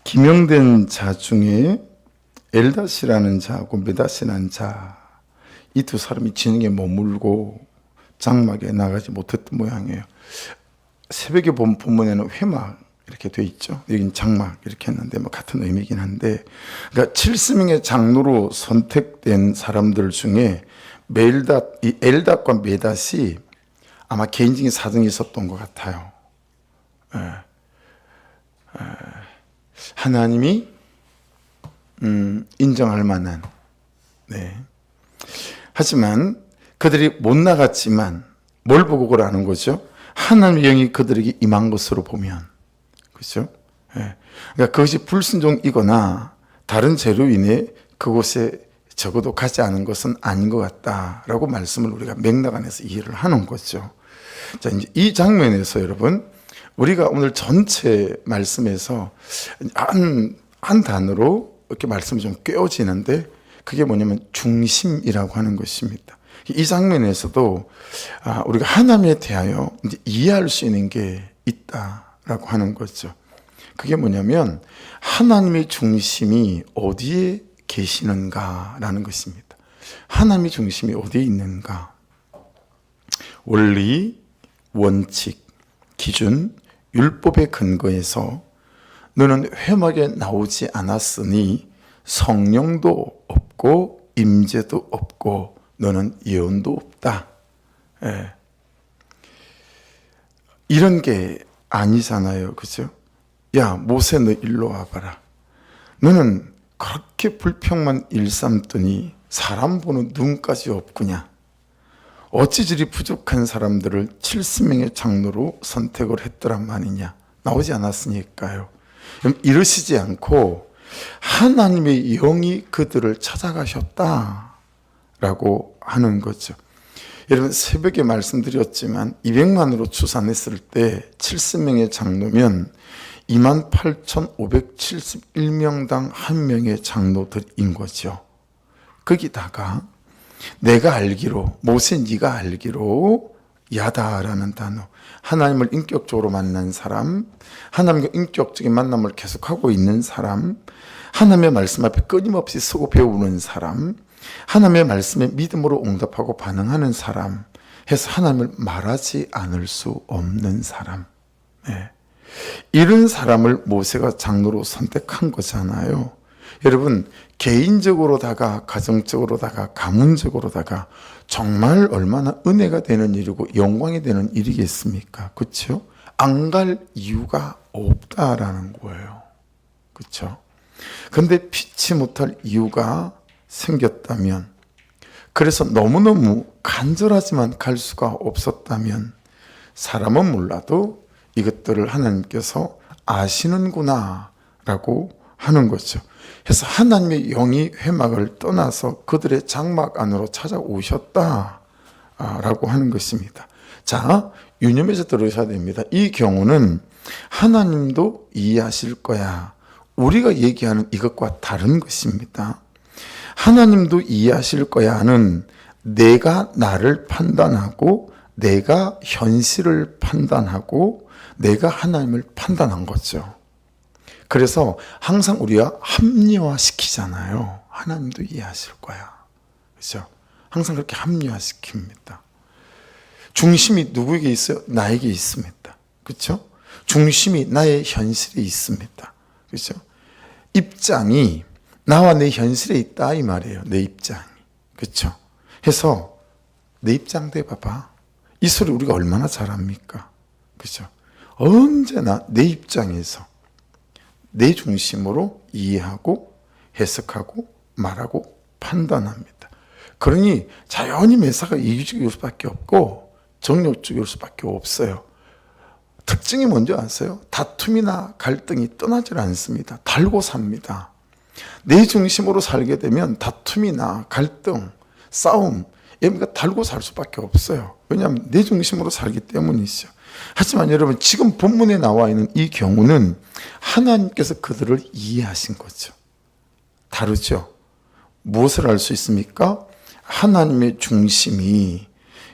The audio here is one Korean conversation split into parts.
기명된 자 중에 엘닷이라는 자하고 메닷이라는 자, 이 두 사람이 진영에 머물고 장막에 나가지 못했던 모양이에요. 새벽에 본 본문에는 회막 이렇게 돼 있죠. 여긴 장막 이렇게 했는데 뭐 같은 의미이긴 한데, 그러니까 70명의 장로로 선택된 사람들 중에 이 엘닷과 메닷이 아마 개인적인 사정이 있었던 것 같아요. 하나님이 인정할 만한. 네. 하지만 그들이 못 나갔지만 뭘 보고 그러는 거죠? 하나님의 영이 그들에게 임한 것으로 보면, 그렇죠? 네. 그러니까 그것이 불순종이거나 다른 죄로 인해 그곳에 적어도 가지 않은 것은 아닌 것 같다라고 말씀을 우리가 맥락 안에서 이해를 하는 거죠. 자, 이제 이 장면에서 여러분, 우리가 오늘 전체 말씀에서 한 단어로 이렇게 말씀이 좀 꿰어지는데, 그게 뭐냐면 중심이라고 하는 것입니다. 이 장면에서도 우리가 하나님에 대하여 이제 이해할 수 있는 게 있다라고 하는 거죠. 그게 뭐냐면 하나님의 중심이 어디에 계시는가라는 것입니다. 하나님의 중심이 어디에 있는가? 원리, 원칙, 기준, 율법의 근거에서 너는 회막에 나오지 않았으니 성령도 없고 임재도 없고 너는 예언도 없다. 예. 이런 게 아니잖아요. 그죠? 야, 모세 너 일로 와봐라. 너는 그렇게 불평만 일삼더니 사람 보는 눈까지 없구냐. 어찌 저리 부족한 사람들을 70명의 장로로 선택을 했더란 말이냐. 나오지 않았으니까요. 이러시지 않고 하나님의 영이 그들을 찾아가셨다라고 하는 거죠. 여러분, 새벽에 말씀드렸지만 200만으로 추산했을 때 70명의 장로면 28,571명당 한 명의 장로들인 거죠. 거기다가 내가 알기로, 모세 네가 알기로 야다라는 단어, 하나님을 인격적으로 만난 사람, 하나님과 인격적인 만남을 계속하고 있는 사람, 하나님의 말씀 앞에 끊임없이 서고 배우는 사람, 하나님의 말씀에 믿음으로 응답하고 반응하는 사람 해서 하나님을 말하지 않을 수 없는 사람. 네. 이런 사람을 모세가 장로로 선택한 거잖아요. 여러분, 개인적으로다가 가정적으로다가 가문적으로다가 정말 얼마나 은혜가 되는 일이고 영광이 되는 일이겠습니까? 그렇죠? 안 갈 이유가 없다라는 거예요. 그렇죠? 근데 피치 못할 이유가 생겼다면, 그래서 너무너무 간절하지만 갈 수가 없었다면, 사람은 몰라도 이것들을 하나님께서 아시는구나 라고 하는 거죠. 그래서 하나님의 영이 회막을 떠나서 그들의 장막 안으로 찾아오셨다 라고 하는 것입니다. 자, 유념해서 들으셔야 됩니다. 이 경우는 하나님도 이해하실 거야. 우리가 얘기하는 이것과 다른 것입니다. 하나님도 이해하실 거야 하는, 내가 나를 판단하고 내가 현실을 판단하고 내가 하나님을 판단한 거죠. 그래서 항상 우리가 합리화시키잖아요. 하나님도 이해하실 거야. 그렇죠? 항상 그렇게 합리화시킵니다. 중심이 누구에게 있어요? 나에게 있습니다. 그렇죠? 중심이 나의 현실에 있습니다. 그렇죠? 입장이 나와 내 현실에 있다 이 말이에요. 내 입장이. 그렇죠? 해서 내 입장 대봐봐. 이 소리 우리가 얼마나 잘합니까? 그렇죠? 언제나 내 입장에서 내 중심으로 이해하고 해석하고 말하고 판단합니다. 그러니 자연히 매사가 이기적일 수밖에 없고 정욕적일 수밖에 없어요. 특징이 뭔지 아세요? 다툼이나 갈등이 떠나질 않습니다. 달고 삽니다. 내 중심으로 살게 되면 다툼이나 갈등, 싸움, 얘가 달고 살 수밖에 없어요. 왜냐하면 내 중심으로 살기 때문이죠. 하지만 여러분, 지금 본문에 나와 있는 이 경우는 하나님께서 그들을 이해하신 거죠. 다르죠? 무엇을 알 수 있습니까? 하나님의 중심이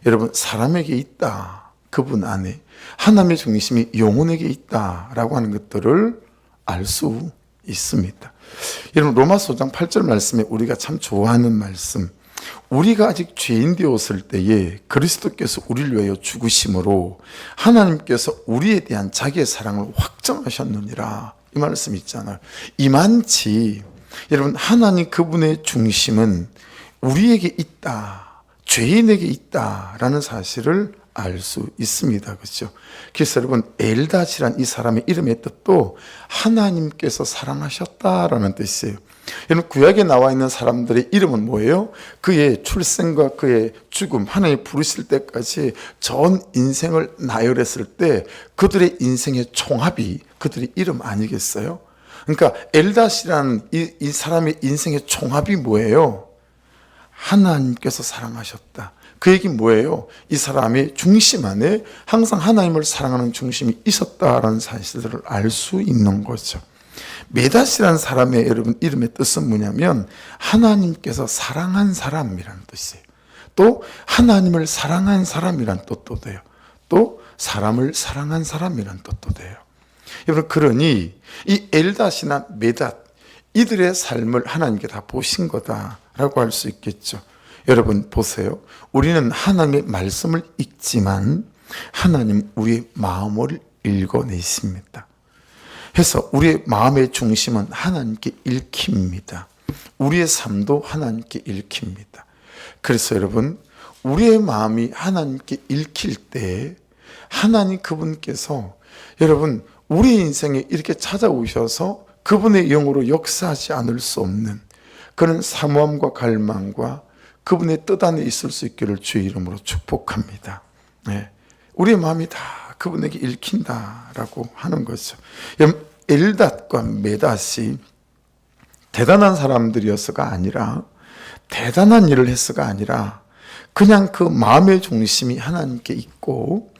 여러분 사람에게 있다. 그분 안에 하나님의 중심이 영혼에게 있다라고 하는 것들을 알 수 있습니다. 여러분 로마서 5장 8절 말씀에 우리가 참 좋아하는 말씀, 우리가 아직 죄인 되었을 때에 그리스도께서 우리를 위하여 죽으심으로 하나님께서 우리에 대한 자기의 사랑을 확정하셨느니라, 이 말씀 있잖아요. 이만치 여러분 하나님 그분의 중심은 우리에게 있다, 죄인에게 있다라는 사실을 알 수 있습니다. 그렇죠? 그래서 여러분 엘닷이란 이 사람의 이름의 뜻도 하나님께서 사랑하셨다라는 뜻이에요. 여러분 구약에 나와 있는 사람들의 이름은 뭐예요? 그의 출생과 그의 죽음, 하나님 부르실 때까지 전 인생을 나열했을 때 그들의 인생의 총합이 그들의 이름 아니겠어요? 그러니까 엘닷이라는 이 사람의 인생의 총합이 뭐예요? 하나님께서 사랑하셨다. 그 얘기 뭐예요? 이 사람의 중심 안에 항상 하나님을 사랑하는 중심이 있었다라는 사실들을 알 수 있는 거죠. 메닷이라는 사람의 여러분 이름의 뜻은 뭐냐면 하나님께서 사랑한 사람이라는 뜻이에요. 또 하나님을 사랑한 사람이라는 뜻도 돼요. 또 사람을 사랑한 사람이라는 뜻도 돼요. 여러분 그러니 이 엘닷이나 메닷 이들의 삶을 하나님께 다 보신 거다라고 할 수 있겠죠. 여러분 보세요. 우리는 하나님의 말씀을 읽지만 하나님 우리의 마음을 읽어내십니다. 해서 우리의 마음의 중심은 하나님께 읽힙니다. 우리의 삶도 하나님께 읽힙니다. 그래서 여러분 우리의 마음이 하나님께 읽힐 때 하나님 그분께서 여러분 우리 인생에 이렇게 찾아오셔서 그분의 영으로 역사하지 않을 수 없는 그런 사모함과 갈망과 그분의 뜻 안에 있을 수 있기를 주의 이름으로 축복합니다. 네. 우리의 마음이 다 그분에게 읽힌다라고 하는 거죠. 엘닷과 메닷이 대단한 사람들이어서가 아니라 대단한 일을 했어가 아니라 그냥 그 마음의 중심이 하나님께 있고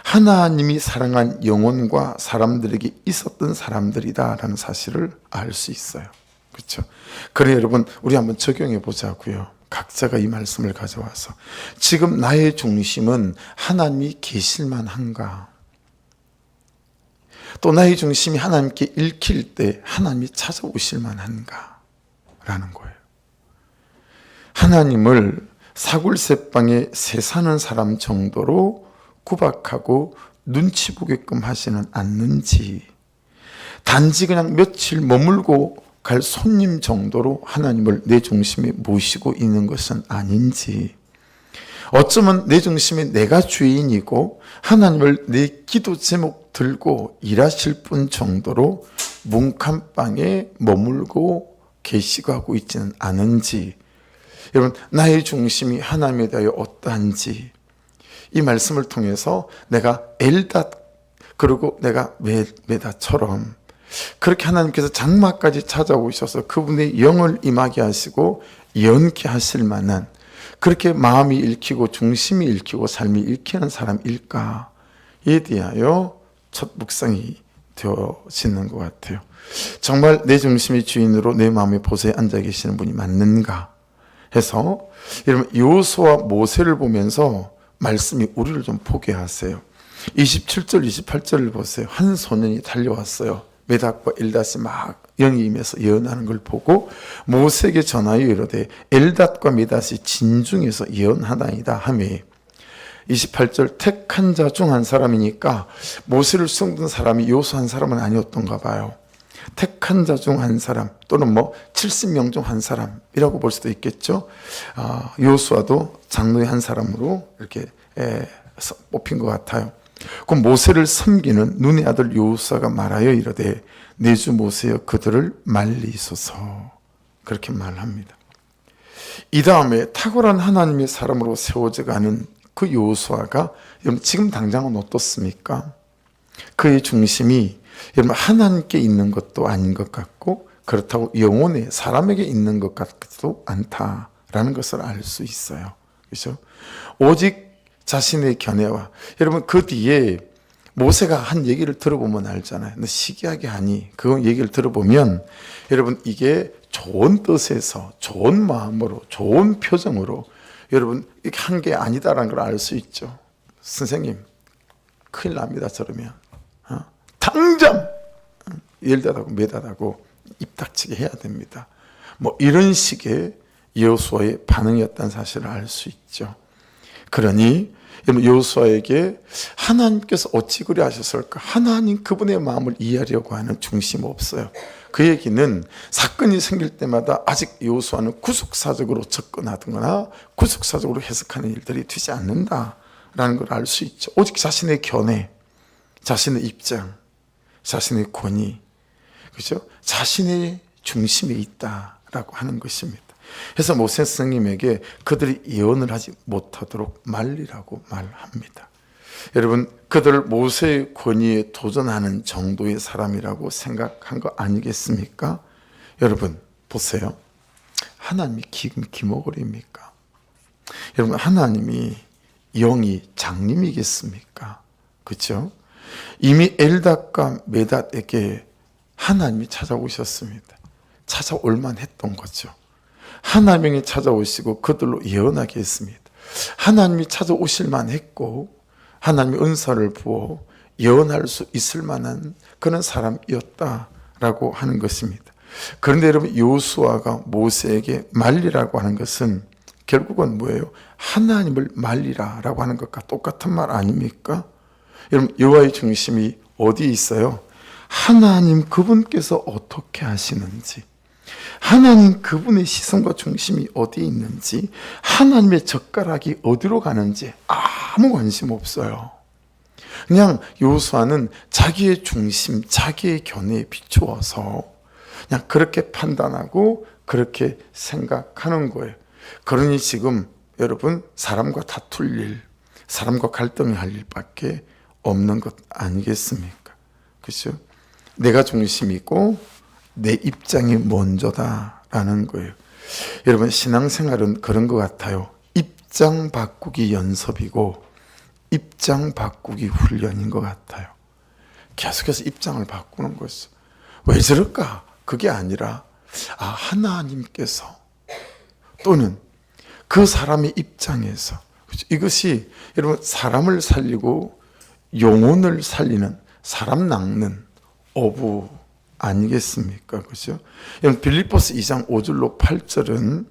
하나님이 사랑한 영혼과 사람들에게 있었던 사람들이다라는 사실을 알 수 있어요. 그렇죠? 그래 여러분 우리 한번 적용해 보자고요. 각자가 이 말씀을 가져와서 지금 나의 중심은 하나님이 계실만 한가? 또 나의 중심이 하나님께 읽힐 때 하나님이 찾아오실만 한가? 라는 거예요. 하나님을 사굴세방에 새 사는 사람 정도로 구박하고 눈치 보게끔 하지는 않는지, 단지 그냥 며칠 머물고 갈 손님 정도로 하나님을 내 중심에 모시고 있는 것은 아닌지, 어쩌면 내 중심에 내가 주인이고 하나님을 내 기도 제목 들고 일하실 분 정도로 뭉칸방에 머물고 계시고 하고 있지는 않은지, 여러분 나의 중심이 하나님에 대하여 어떠한지 이 말씀을 통해서 내가 엘닷 그리고 내가 메닷처럼 그렇게 하나님께서 장막까지 찾아오셔서 그분의 영을 임하게 하시고 연케 하실 만한 그렇게 마음이 읽히고 중심이 읽히고 삶이 읽히는 사람일까에 대하여 첫 묵상이 되어지는 것 같아요. 정말 내 중심이 주인으로 내 마음의 보좌에 앉아 계시는 분이 맞는가 해서 여러분 여호수아와 모세를 보면서 말씀이 우리를 좀 보게 하세요. 27절 28절을 보세요. 한 소년이 달려왔어요. 메닷과 엘닷이 막 영이 임해서 예언하는 걸 보고 모세에게 전하여 이르되 엘닷과 메닷이 진중에서 예언하나이다 하며 28절 택한 자 중 한 사람이니까 모세를 수송던 사람이 여호수아 한 사람은 아니었던가 봐요. 택한 자 중 한 사람 또는 70명 중 한 사람이라고 볼 수도 있겠죠. 여호수아도 장로의 한 사람으로 이렇게 뽑힌 것 같아요. 그럼 모세를 섬기는 눈의 아들 여호수아가 말하여 이르되 내 주 모세여 그들을 말리소서, 그렇게 말합니다. 이 다음에 탁월한 하나님의 사람으로 세워져 가는 그 여호수아가 여러분 지금 당장은 어떻습니까? 그의 중심이 여러분 하나님께 있는 것도 아닌 것 같고 그렇다고 영혼에 사람에게 있는 것 같지도 않다라는 것을 알 수 있어요. 그렇죠? 오직 자신의 견해와 여러분 그 뒤에 모세가 한 얘기를 들어보면 알잖아요. 너 시기하게 하니 그 얘기를 들어보면 여러분 이게 좋은 뜻에서 좋은 마음으로 좋은 표정으로 여러분 이게 한 게 아니다라는 걸 알 수 있죠. 선생님 큰일 납니다. 저러면 당장 열닫하고 매닫하고 입 닥치게 해야 됩니다. 뭐 이런 식의 여호수아의 반응이었다는 사실을 알 수 있죠. 그러니 여호수아에게 하나님께서 어찌 그리 하셨을까? 하나님 그분의 마음을 이해하려고 하는 중심 없어요. 그 얘기는 사건이 생길 때마다 아직 여호수아는 구속사적으로 접근하거나 구속사적으로 해석하는 일들이 되지 않는다라는 걸 알 수 있죠. 오직 자신의 견해, 자신의 입장, 자신의 권위, 그렇죠? 자신의 중심에 있다라고 하는 것입니다. 그래서 모세 스님에게 그들이 예언을 하지 못하도록 말리라고 말합니다. 여러분, 그들 모세의 권위에 도전하는 정도의 사람이라고 생각한 거 아니겠습니까? 여러분 보세요. 하나님이 기모글입니까? 여러분, 하나님이 영이 장님이겠습니까? 그렇죠? 이미 엘닷과 메닷에게 하나님이 찾아오셨습니다. 찾아올만 했던 거죠. 하나님이 찾아오시고 그들로 예언하게 했습니다. 하나님이 찾아오실만 했고 하나님이 은사를 부어 예언할 수 있을 만한 그런 사람이었다라고 하는 것입니다. 그런데 여러분, 여호수아가 모세에게 말리라고 하는 것은 결국은 뭐예요? 하나님을 말리라라고 하는 것과 똑같은 말 아닙니까? 여러분, 여호와의 중심이 어디에 있어요? 하나님 그분께서 어떻게 하시는지, 하나님 그분의 시선과 중심이 어디에 있는지, 하나님의 젓가락이 어디로 가는지 아무 관심 없어요. 그냥 여호수아는 자기의 중심, 자기의 견해에 비추어서 그냥 그렇게 판단하고 그렇게 생각하는 거예요. 그러니 지금 여러분, 사람과 다툴 일, 사람과 갈등을 할 일밖에 없는 것 아니겠습니까? 그렇죠? 내가 중심이고 내 입장이 먼저다라는 거예요. 여러분, 신앙생활은 그런 것 같아요. 입장 바꾸기 연습이고 입장 바꾸기 훈련인 것 같아요. 계속해서 입장을 바꾸는 것이죠. 왜 저럴까? 그게 아니라 하나님께서 또는 그 사람의 입장에서, 그렇죠? 이것이 여러분, 사람을 살리고 영혼을 살리는, 사람 낚는 어부 아니겠습니까? 그죠? 빌립보서 2장 5절로 8절은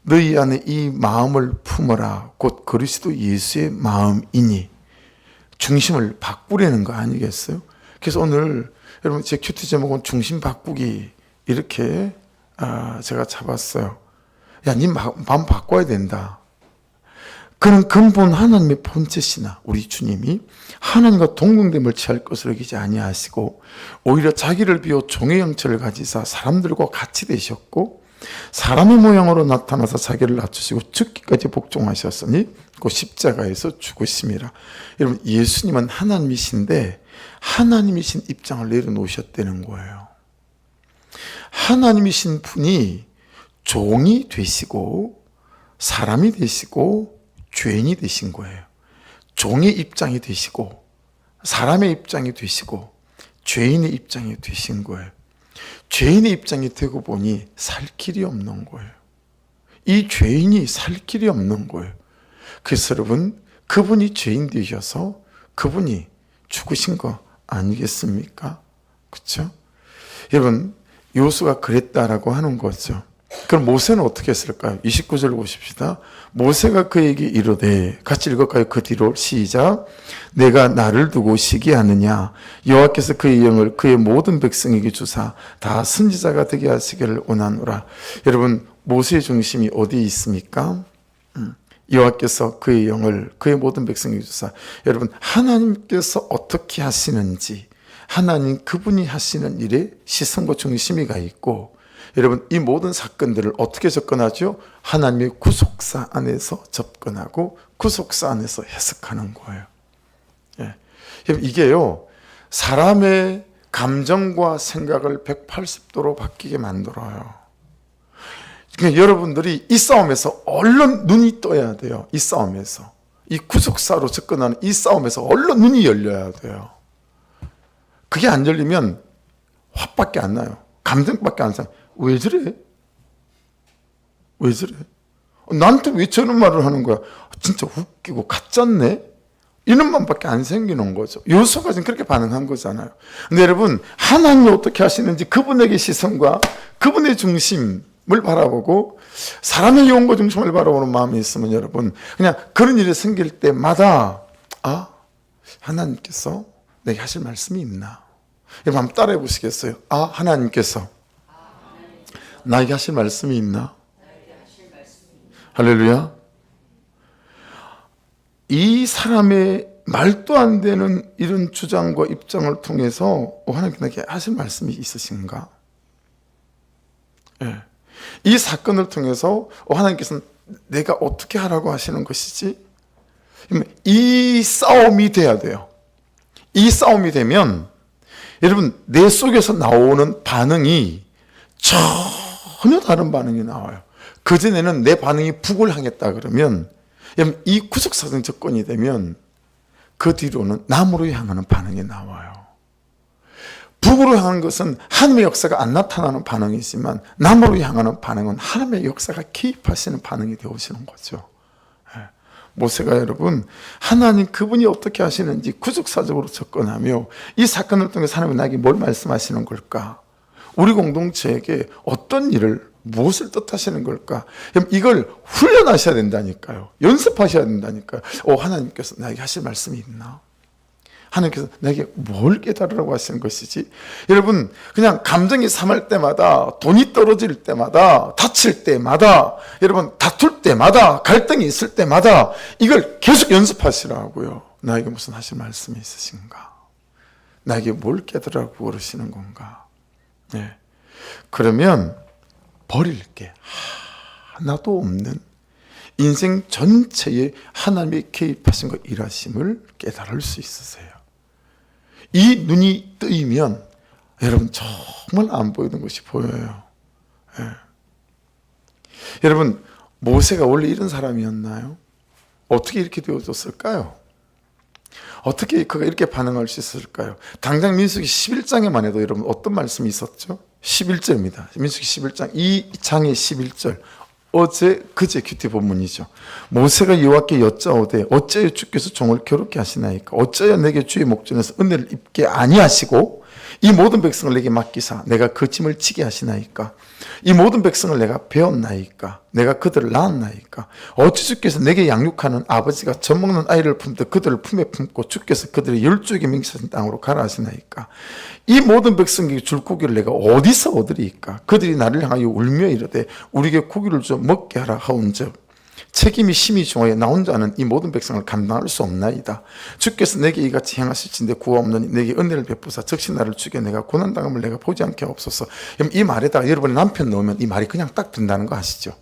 너희 안에 이 마음을 품어라 곧 그리스도 예수의 마음이니, 중심을 바꾸려는 거 아니겠어요? 그래서 오늘 여러분, 제 큐티 제목은 중심 바꾸기 이렇게 제가 잡았어요. 야, 네 마음 바꿔야 된다. 그런 근본 하나님의 본체시나 우리 주님이 하나님과 동등됨을 취할 것을 여기지 아니하시고 오히려 자기를 비워 종의 형체를 가지사 사람들과 같이 되셨고 사람의 모양으로 나타나서 자기를 낮추시고 죽기까지 복종하셨으니 그 십자가에서 죽으심이라. 여러분, 예수님은 하나님이신데 하나님이신 입장을 내려놓으셨다는 거예요. 하나님이신 분이 종이 되시고 사람이 되시고 죄인이 되신 거예요. 종의 입장이 되시고 사람의 입장이 되시고 죄인의 입장이 되신 거예요. 죄인의 입장이 되고 보니 살 길이 없는 거예요. 이 죄인이 살 길이 없는 거예요. 그래서 여러분, 그분이 죄인 되셔서 그분이 죽으신 거 아니겠습니까? 그렇죠? 여러분, 여호수아가 그랬다라고 하는 거죠. 그럼 모세는 어떻게 했을까요? 29절을 보십시다. 모세가 그에게 이르되, 같이 읽을까요? 그 뒤로 시작. 내가 나를 두고 시기하느냐? 여호와께서 그의 영을 그의 모든 백성에게 주사 다 선지자가 되게 하시기를 원하노라. 여러분, 모세의 중심이 어디에 있습니까? 여호와께서 그의 영을 그의 모든 백성에게 주사. 여러분, 하나님께서 어떻게 하시는지, 하나님 그분이 하시는 일에 시선과 중심이가 있고, 여러분, 이 모든 사건들을 어떻게 접근하죠? 하나님의 구속사 안에서 접근하고 구속사 안에서 해석하는 거예요. 예. 이게요, 사람의 감정과 생각을 180도로 바뀌게 만들어요. 그러니까 여러분들이 이 싸움에서 얼른 눈이 떠야 돼요. 이 싸움에서, 이 구속사로 접근하는 이 싸움에서 얼른 눈이 열려야 돼요. 그게 안 열리면 화밖에 안 나요. 감정밖에 안 나요. 왜 저래? 왜 저래? 나한테 왜 저런 말을 하는 거야? 진짜 웃기고 가짜네? 이놈만밖에 안 생기는 거죠. 요소가 지금 그렇게 반응한 거잖아요. 근데 여러분, 하나님이 어떻게 하시는지 그분에게 시선과 그분의 중심을 바라보고 사람의 영과 중심을 바라보는 마음이 있으면 여러분, 그냥 그런 일이 생길 때마다 하나님께서 내게 하실 말씀이 있나? 여러분 한번 따라해 보시겠어요? 하나님께서 나에게 하실 말씀이 있나? 할렐루야. 이 사람의 말도 안 되는 이런 주장과 입장을 통해서 하나님께 하실 말씀이 있으신가? 예. 이 사건을 통해서 하나님께서는 내가 어떻게 하라고 하시는 것이지? 이 싸움이 돼야 돼요. 이 싸움이 되면 여러분 내 속에서 나오는 반응이 전혀 다른 반응이 나와요. 그전에는 내 반응이 북을 향했다 그러면 이 구속사정 접근이 되면 그 뒤로는 남으로 향하는 반응이 나와요. 북으로 향하는 것은 하나님의 역사가 안 나타나는 반응이지만 남으로 향하는 반응은 하나님의 역사가 개입하시는 반응이 되어오시는 거죠. 모세가 여러분 하나님 그분이 어떻게 하시는지 구속사적으로 접근하며 이 사건을 통해서 하나님이 나에게 뭘 말씀하시는 걸까? 우리 공동체에게 어떤 일을 무엇을 뜻하시는 걸까? 이걸 훈련하셔야 된다니까요. 연습하셔야 된다니까요. 하나님께서 나에게 하실 말씀이 있나? 하나님께서 나에게 뭘 깨달으라고 하시는 것이지? 여러분 그냥 감정이 상할 때마다, 돈이 떨어질 때마다, 다칠 때마다, 여러분 다툴 때마다, 갈등이 있을 때마다 이걸 계속 연습하시라고요. 나에게 무슨 하실 말씀이 있으신가? 나에게 뭘 깨달으라고 그러시는 건가? 네. 그러면 버릴 게 하나도 없는 인생 전체에 하나님의 개입하신 것 일하심을 깨달을 수 있으세요. 이 눈이 뜨이면 여러분 정말 안 보이는 것이 보여요. 예. 여러분 모세가 원래 이런 사람이었나요? 어떻게 이렇게 되어졌을까요? 어떻게 그가 이렇게 반응할 수 있을까요? 당장 민수기 11장에만 해도 여러분 어떤 말씀이 있었죠? 11절입니다. 민수기 11장 이 장의 11절 그제 큐티 본문이죠. 모세가 여호와께 여짜오되 어찌하여 주께서 종을 괴롭게 하시나이까? 어찌하여 내게 주의 목전에서 은혜를 입게 아니하시고 이 모든 백성을 내게 맡기사 내가 그 짐을 지게 하시나이까? 이 모든 백성을 내가 배웠나이까? 내가 그들을 낳았나이까? 어찌 주께서 내게 양육하는 아버지가 젖먹는 아이를 품듯 그들을 품에 품고 주께서 그들의 열조에게 맹세하신 땅으로 가라 하시나이까? 이 모든 백성에게 줄 고기를 내가 어디서 얻으리이까? 그들이 나를 향하여 울며 이르되 우리에게 고기를 좀 먹게 하라 하온즉 책임이 심히 중하여 나 혼자는 이 모든 백성을 감당할 수 없나이다. 주께서 내게 이같이 행하실진대 구하옵노니 내게 은혜를 베푸사 즉시 나를 죽여 내가 고난당함을 내가 보지 않게 하옵소서. 이 말에다가 여러분의 남편 넣으면 이 말이 그냥 딱 된다는 거 아시죠?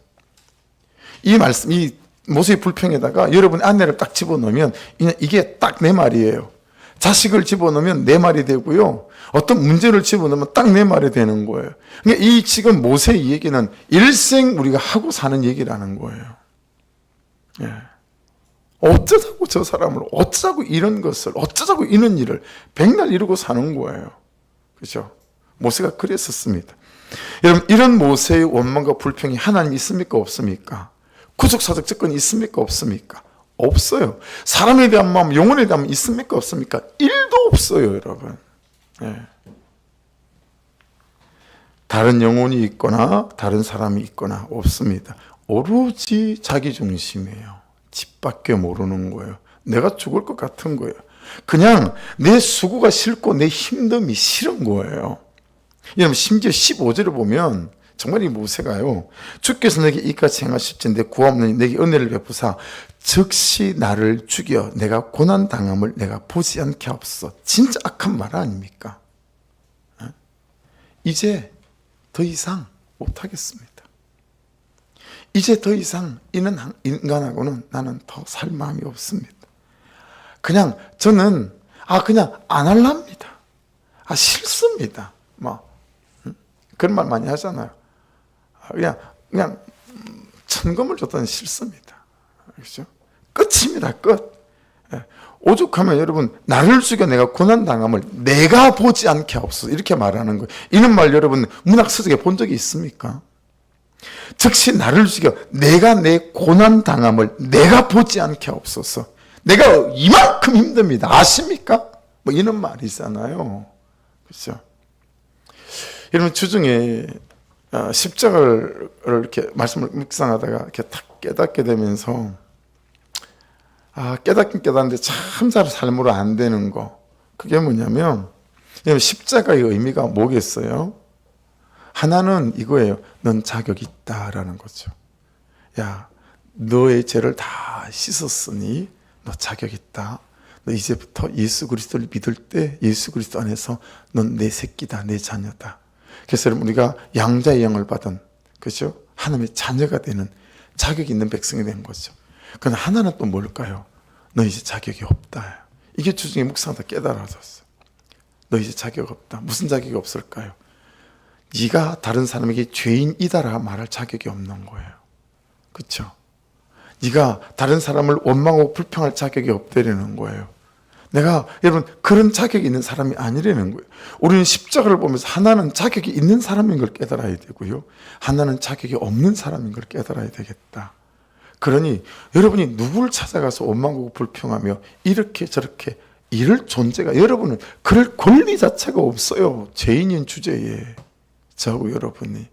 이 말씀, 이 모세의 불평에다가 여러분의 아내를 딱 집어넣으면 이게 딱 내 말이에요. 자식을 집어넣으면 내 말이 되고요. 어떤 문제를 집어넣으면 딱 내 말이 되는 거예요. 그러니까 이 지금 모세의 얘기는 일생 우리가 하고 사는 얘기라는 거예요. 예. 어쩌자고 저 사람을, 어쩌자고 이런 것을, 어쩌자고 이런 일을 백날 이루고 사는 거예요. 그렇죠? 모세가 그랬었습니다. 여러분 이런 모세의 원망과 불평이 하나님 있습니까 없습니까? 구속사적 접근이 있습니까 없습니까? 없어요. 사람에 대한 마음, 영혼에 대한 마음 있습니까 없습니까? 1도 없어요 여러분. 예. 다른 영혼이 있거나 다른 사람이 있거나 없습니다. 오로지 자기 중심이에요. 집밖에 모르는 거예요. 내가 죽을 것 같은 거예요. 그냥 내 수고가 싫고 내 힘듦이 싫은 거예요. 여러분 심지어 15절을 보면 정말 이 모세가요. 주께서 내게 이같이 행하실진대 구하옵노니 내게 은혜를 베푸사 즉시 나를 죽여 내가 고난당함을 내가 보지 않게 하옵소서. 진짜 악한 말 아닙니까? 이제 더 이상 못하겠습니다. 이제 더 이상 이는 인간하고는 나는 더 살 마음이 없습니다. 그냥 저는 그냥 안 할랍니다. 싫습니다. 그런 말 많이 하잖아요. 그냥 천금을 줬다는 싫습니다. 그렇죠? 끝입니다. 끝. 오죽하면 여러분 나를 죽여 내가 고난당함을 내가 보지 않게 하옵소서 이렇게 말하는 거예요. 이런 말 여러분 문학서적에 본 적이 있습니까? 즉시 나를 죽여 내가 내 고난당함을 내가 보지 않게 하옵소서. 내가 이만큼 힘듭니다. 아십니까? 뭐 이런 말이 있잖아요. 그렇죠? 여러분 주중에 십자가를 이렇게 말씀을 묵상하다가 이렇게 탁 깨닫게 되면서 깨닫긴 깨닫는데 참 잘 삶으로 안 되는 거. 그게 뭐냐면 십자가의 의미가 뭐겠어요? 하나는 이거예요. 넌 자격이 있다라는 거죠. 야, 너의 죄를 다 씻었으니 너 자격 있다. 너 이제부터 예수 그리스도를 믿을 때 예수 그리스도 안에서 넌 내 새끼다, 내 자녀다. 그래서 여러분 우리가 양자의 영을 받은, 그죠? 하나님의 자녀가 되는 자격이 있는 백성이 된 거죠. 그러나 하나는 또 뭘까요? 너 이제 자격이 없다. 이게 주중에 묵상하다 깨달아졌어. 너 이제 자격 없다. 무슨 자격이 없을까요? 네가 다른 사람에게 죄인이다라 말할 자격이 없는 거예요. 그렇죠? 네가 다른 사람을 원망하고 불평할 자격이 없다라는 거예요. 내가 여러분 그런 자격이 있는 사람이 아니라는 거예요. 우리는 십자가를 보면서 하나는 자격이 있는 사람인 걸 깨달아야 되고요, 하나는 자격이 없는 사람인 걸 깨달아야 되겠다. 그러니 여러분이 누구를 찾아가서 원망하고 불평하며 이렇게 저렇게 이럴 존재가, 여러분은 그럴 권리 자체가 없어요. 죄인인 주제에 저하고 여러분이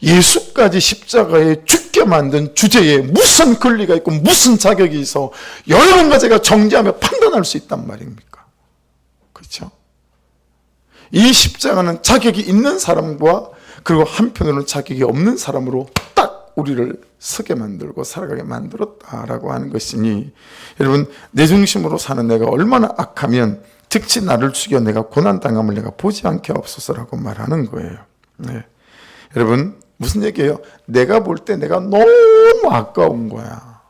예수까지 십자가에 죽게 만든 주제에 무슨 권리가 있고 무슨 자격이 있어 여러분과 제가 정죄하며 판단할 수 있단 말입니까? 그렇죠? 이 십자가는 자격이 있는 사람과 그리고 한편으로는 자격이 없는 사람으로 딱 우리를 서게 만들고 살아가게 만들었다라고 하는 것이니, 여러분 내 중심으로 사는 내가 얼마나 악하면 특히 나를 죽여 내가 고난당함을 내가 보지 않게 없소서라고 말하는 거예요. 네. 여러분 무슨 얘기예요? 내가 볼 때 내가 너무 아까운 거야.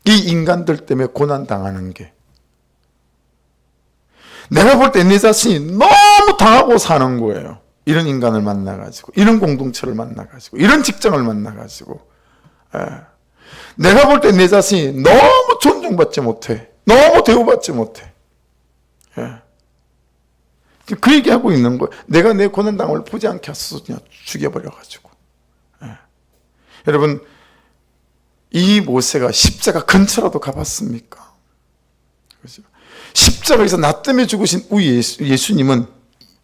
이 인간들 때문에 고난당하는 게. 내가 볼 때 내 자신이 너무 당하고 사는 거예요. 이런 인간을 만나가지고, 이런 공동체를 만나가지고, 이런 직장을 만나가지고. 내가 볼 때 내 자신이 너무 존중받지 못해. 너무 대우받지 못해. 그 얘기하고 있는 거예요. 내가 내 고난당함을 보지 않게 하소서 그냥 죽여버려가지고. 여러분 이 모세가 십자가 근처라도 가봤습니까? 그렇죠? 십자가에서 나 때문에 죽으신 우리 예수님은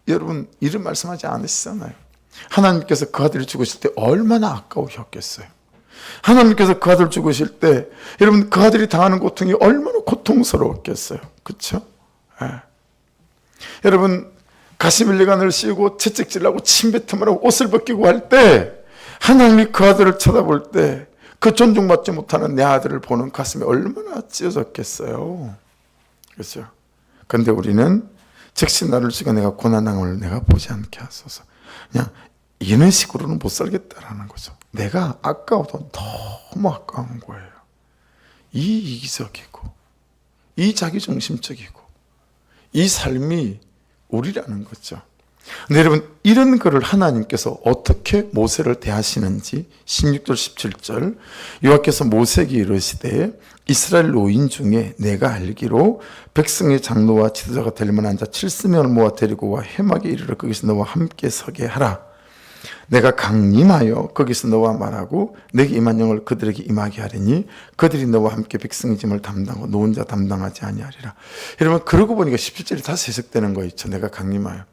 여러분 이런 말씀하지 않으시잖아요. 하나님께서 그 아들을 죽으실 때 얼마나 아까우셨겠어요. 하나님께서 그 아들을 죽으실 때 여러분 그 아들이 당하는 고통이 얼마나 고통스러웠겠어요. 그렇죠? 여러분 가시밀리관을 씌우고 채찍질하고 침뱉음을 하고 옷을 벗기고 할 때 하나님이 그 아들을 쳐다볼 때 그 존중받지 못하는 내 아들을 보는 가슴이 얼마나 찢어졌겠어요. 그렇죠? 그런데 우리는 즉시 나를 죽여 내가 고난당함을 내가 보지 않게 하소서. 그냥 이런 식으로는 못 살겠다라는 거죠. 내가 아까워도 너무 아까운 거예요. 이 이기적이고 이 자기중심적이고 이 삶이 우리라는 거죠. 근데 여러분 이런 거를 하나님께서 어떻게 모세를 대하시는지 16절 17절 여호와께서 모세에게 이르시되 이스라엘 노인 중에 내가 알기로 백성의 장로와 지도자가 될 만한 자 70명을 모아 데리고 와 해막에 이르러 거기서 너와 함께 서게 하라. 내가 강림하여 거기서 너와 말하고 내게 임한 영을 그들에게 임하게 하리니 그들이 너와 함께 백성의 짐을 담당하고 노은 자 담당하지 아니하리라. 여러분 그러고 보니까 17절이 다시 해석되는 거 있죠. 내가 강림하여.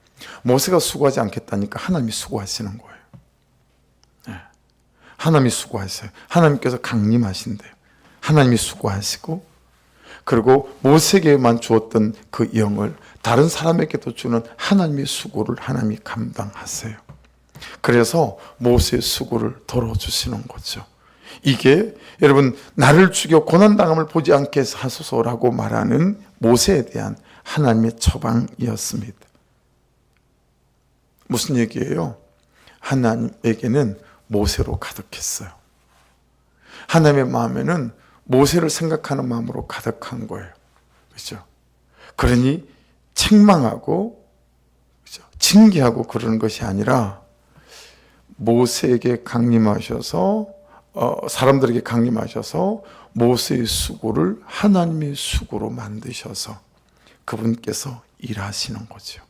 모세가 수고하지 않겠다니까 하나님이 수고하시는 거예요. 하나님이 수고하세요. 하나님께서 강림하신대요. 하나님이 수고하시고 그리고 모세에게만 주었던 그 영을 다른 사람에게도 주는 하나님의 수고를 하나님이 감당하세요. 그래서 모세의 수고를 덜어주시는 거죠. 이게 여러분 나를 죽여 고난당함을 보지 않게 하소서라고 말하는 모세에 대한 하나님의 처방이었습니다. 무슨 얘기예요? 하나님에게는 모세로 가득했어요. 하나님의 마음에는 모세를 생각하는 마음으로 가득한 거예요. 그렇죠? 그러니 책망하고 그렇죠? 징계하고 그러는 것이 아니라 모세에게 강림하셔서 사람들에게 강림하셔서 모세의 수고를 하나님의 수고로 만드셔서 그분께서 일하시는 거죠.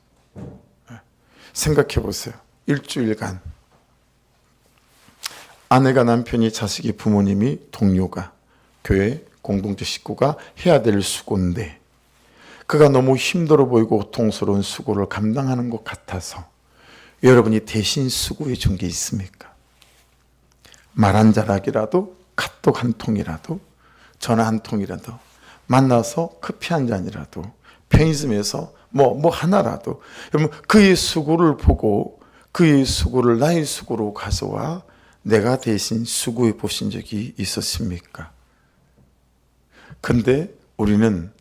생각해 보세요. 일주일간 아내가 남편이 자식이 부모님이 동료가 교회 공동체 식구가 해야 될 수고인데 그가 너무 힘들어 보이고 고통스러운 수고를 감당하는 것 같아서 여러분이 대신 수고해 준 게 있습니까? 말 한 자락이라도, 카톡 한 통이라도, 전화 한 통이라도, 만나서 커피 한 잔이라도, 편의점에서 뭐 하나라도, 여러분 그의 수고를 보고 그의 수고를 나의 수고로 가져와 내가 대신 수고해 보신 적이 있었습니까? 근데 우리는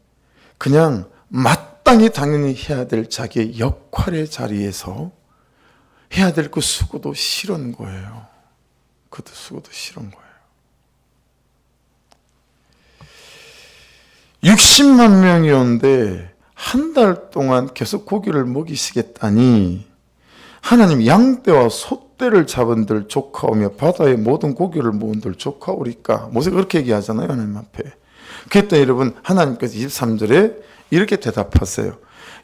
그냥 마땅히 당연히 해야 될 자기의 역할의 자리에서 해야 될 그 수고도 싫은 거예요. 그것도 수고도 싫은 거예요. 60만 명이 온데 한 달 동안 계속 고기를 먹이시겠다니 하나님 양떼와 소떼를 잡은들 조카오며 바다의 모든 고기를 모은들 조카오리까. 모세가 그렇게 얘기하잖아요, 하나님 앞에. 그랬더니 여러분 하나님께서 23절에 이렇게 대답하세요.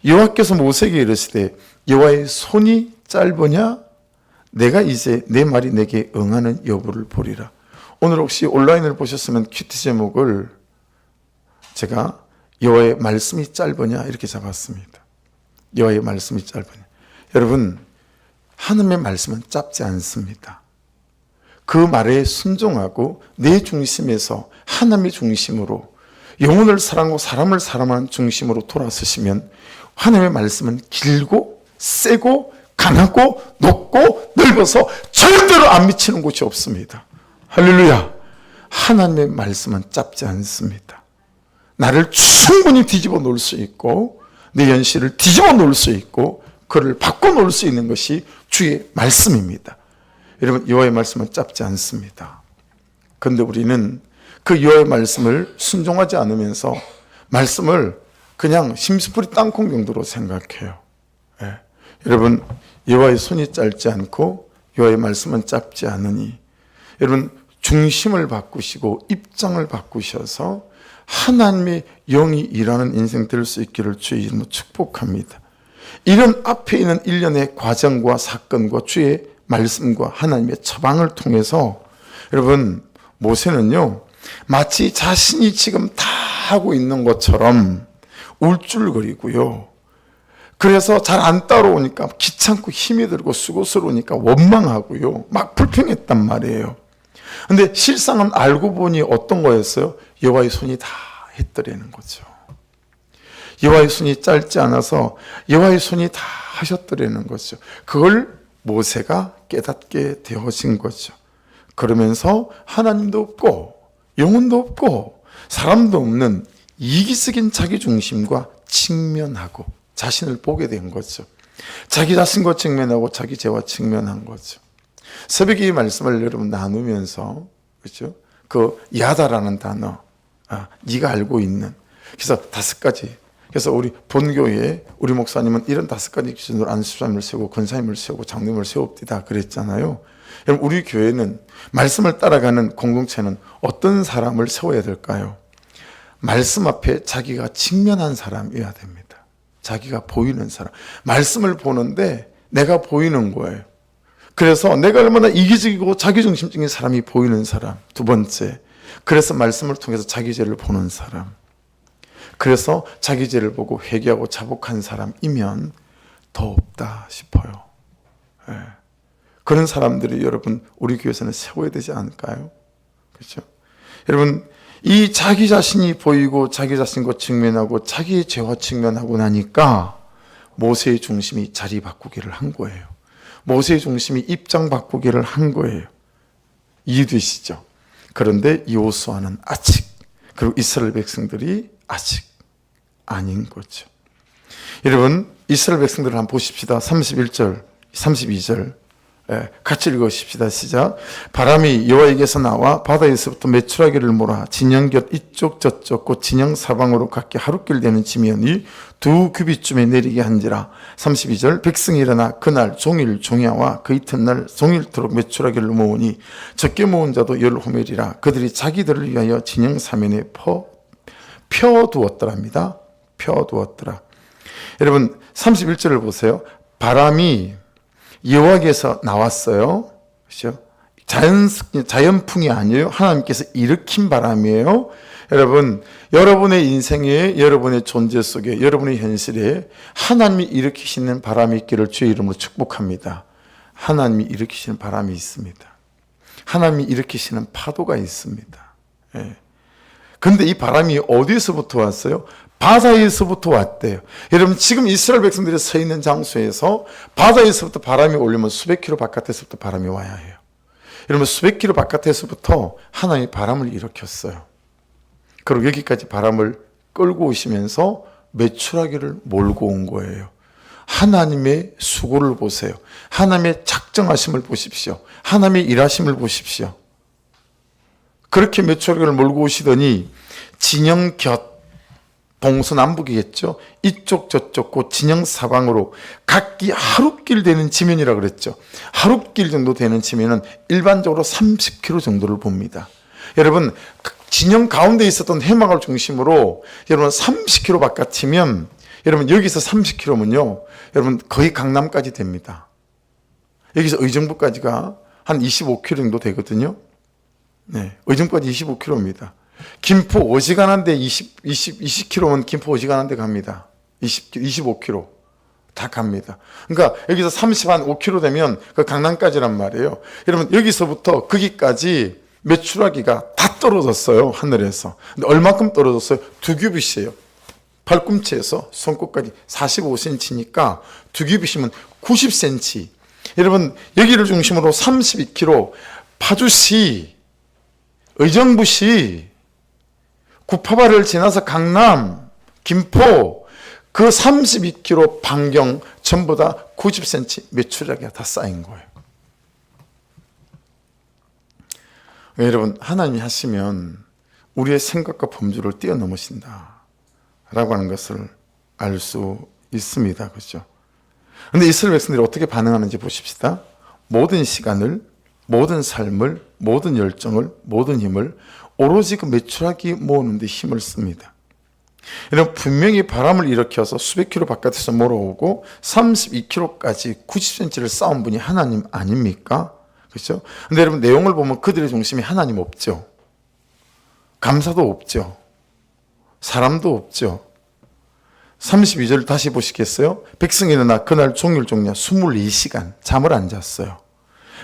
여호와께서 모세에게 이르시되 여호와의 손이 짧으냐? 내가 이제 내 말이 내게 응하는 여부를 보리라. 오늘 혹시 온라인을 보셨으면 큐티 제목을 제가 여호와의 말씀이 짧으냐 이렇게 잡았습니다. 여호와의 말씀이 짧으냐. 여러분 하나님의 말씀은 짧지 않습니다. 그 말에 순종하고 내 중심에서 하나님의 중심으로 영혼을 사랑하고 사람을 사랑하는 중심으로 돌아서시면 하나님의 말씀은 길고 세고 강하고 높고 넓어서 절대로 안 미치는 곳이 없습니다. 할렐루야. 하나님의 말씀은 짧지 않습니다. 나를 충분히 뒤집어 놓을 수 있고 내 현실을 뒤집어 놓을 수 있고 그를 바꿔 놓을 수 있는 것이 주의 말씀입니다. 여러분 여호와의 말씀은 짧지 않습니다. 그런데 우리는 그 여호와의 말씀을 순종하지 않으면서 말씀을 그냥 심수풀이 땅콩 정도로 생각해요. 예. 여러분 여호와의 손이 짧지 않고 여호와의 말씀은 짧지 않으니 여러분 중심을 바꾸시고 입장을 바꾸셔서 하나님의 영이 일하는 인생 될 수 있기를 주의 이름으로 축복합니다. 이런 앞에 있는 일련의 과정과 사건과 주의 말씀과 하나님의 처방을 통해서 여러분 모세는요 마치 자신이 지금 다 하고 있는 것처럼 울줄거리고요. 그래서 잘 안 따라오니까 귀찮고 힘이 들고 수고스러우니까 원망하고요. 막 불평했단 말이에요. 근데 실상은 알고 보니 어떤 거였어요? 여호와의 손이 다 했더라는 거죠. 여호와의 손이 짧지 않아서 여호와의 손이 다 하셨더라는 거죠. 그걸 모세가 깨닫게 되어진 거죠. 그러면서 하나님도 없고 영혼도 없고 사람도 없는 이기적인 자기 중심과 직면하고 자신을 보게 된 거죠. 자기 자신과 직면하고 자기 죄와 직면한 거죠. 새벽에 이 말씀을 여러분 나누면서 그렇죠? 그 야다라는 단어, 네가 알고 있는. 그래서 5가지. 그래서 우리 본교에 우리 목사님은 이런 5가지 기준으로 안수사님을 세우고 권사님을 세우고 장로님을 세웁디다 그랬잖아요. 여러분 우리 교회는 말씀을 따라가는 공동체는 어떤 사람을 세워야 될까요? 말씀 앞에 자기가 직면한 사람이어야 됩니다. 자기가 보이는 사람. 말씀을 보는데 내가 보이는 거예요. 그래서 내가 얼마나 이기적이고 자기중심적인 사람이 보이는 사람. 2번째, 그래서 말씀을 통해서 자기 죄를 보는 사람. 그래서 자기 죄를 보고 회개하고 자복한 사람이면 더 없다 싶어요. 네. 그런 사람들이 여러분 우리 교회에서는 세워야 되지 않을까요? 그렇죠? 여러분 이 자기 자신이 보이고 자기 자신과 직면하고 자기의 죄와 직면하고 나니까 모세의 중심이 자리 바꾸기를 한 거예요. 모세의 중심이 입장 바꾸기를 한 거예요. 이해되시죠? 그런데 여호수아는 아직, 그리고 이스라엘 백성들이 아직 아닌 거죠. 여러분 이스라엘 백성들을 한번 보십시다. 31절, 32절 같이 읽으십시다. 시작. 바람이 여호와에게서 나와 바다에서부터 메추라기를 몰아 진영 곁 이쪽 저쪽 곧 진영 사방으로 각기 하루길 되는 지면이 2규빗쯤에 내리게 한지라. 32절. 백성이 일어나 그날 종일 종야와 그 이튿날 종일토록 메추라기를 모으니 적게 모은 자도 10호멜이라. 그들이 자기들을 위하여 진영 사면에 펴두었더랍니다. 펴두었더라. 여러분 31절을 보세요. 바람이 여호와께서 나왔어요. 그렇죠? 자연풍이 아니에요. 하나님께서 일으킨 바람이에요. 여러분, 여러분의 인생에, 여러분의 존재 속에, 여러분의 현실에 하나님이 일으키시는 바람이 있기를 주의 이름으로 축복합니다. 하나님이 일으키시는 바람이 있습니다. 하나님이 일으키시는 파도가 있습니다. 예. 근데 이 바람이 어디서부터 왔어요? 바다에서부터 왔대요. 여러분, 지금 이스라엘 백성들이 서 있는 장소에서 바다에서부터 바람이 올리면 수백 킬로 바깥에서부터 바람이 와야 해요. 여러분, 수백 킬로 바깥에서부터 하나님이 바람을 일으켰어요. 그리고 여기까지 바람을 끌고 오시면서 메추라기를 몰고 온 거예요. 하나님의 수고를 보세요. 하나님의 작정하심을 보십시오. 하나님의 일하심을 보십시오. 그렇게 메추라기를 몰고 오시더니 진영 곁, 동서남북이겠죠. 이쪽 저쪽 그 진영 사방으로 각기 하룻길 되는 지면이라고 그랬죠. 하룻길 정도 되는 지면은 일반적으로 30km 정도를 봅니다. 여러분, 진영 가운데 있었던 해망을 중심으로 여러분 30km 바깥이면, 여러분 여기서 30km면요, 여러분 거의 강남까지 됩니다. 여기서 의정부까지가 한 25km 정도 되거든요. 네, 의정부까지 25km입니다. 김포 어지간한데 20km면 김포 어지간한데 갑니다. 25km 다 갑니다. 그러니까 여기서 35km 되면 그 강남까지란 말이에요. 여러분, 여기서부터 거기까지 메추라기가 다 떨어졌어요, 하늘에서. 근데 얼마큼 떨어졌어요? 2규빗이에요. 발꿈치에서 손끝까지 45cm니까 2규빗이면 90cm. 여러분, 여기를 중심으로 32km, 파주시, 의정부시, 구파발을 지나서 강남, 김포, 그 32km 반경 전부 다 90cm 메추라기가 다 쌓인 거예요. 여러분, 하나님이 하시면 우리의 생각과 범주를 뛰어넘으신다 라고 하는 것을 알 수 있습니다. 그렇죠? 그런데 이스라엘 백성들이 어떻게 반응하는지 보십시다. 모든 시간을, 모든 삶을, 모든 열정을, 모든 힘을 오로지 그 메추라기 모으는 데 힘을 씁니다. 여러분, 분명히 바람을 일으켜서 수백 킬로 바깥에서 몰아오고 32km까지 90cm를 쌓은 분이 하나님 아닙니까? 그렇죠? 근데 여러분, 내용을 보면 그들의 중심이 하나님 없죠. 감사도 없죠. 사람도 없죠. 32절 다시 보시겠어요? 백성이 일어나 그날 종일 종냐 24시간 잠을 안 잤어요.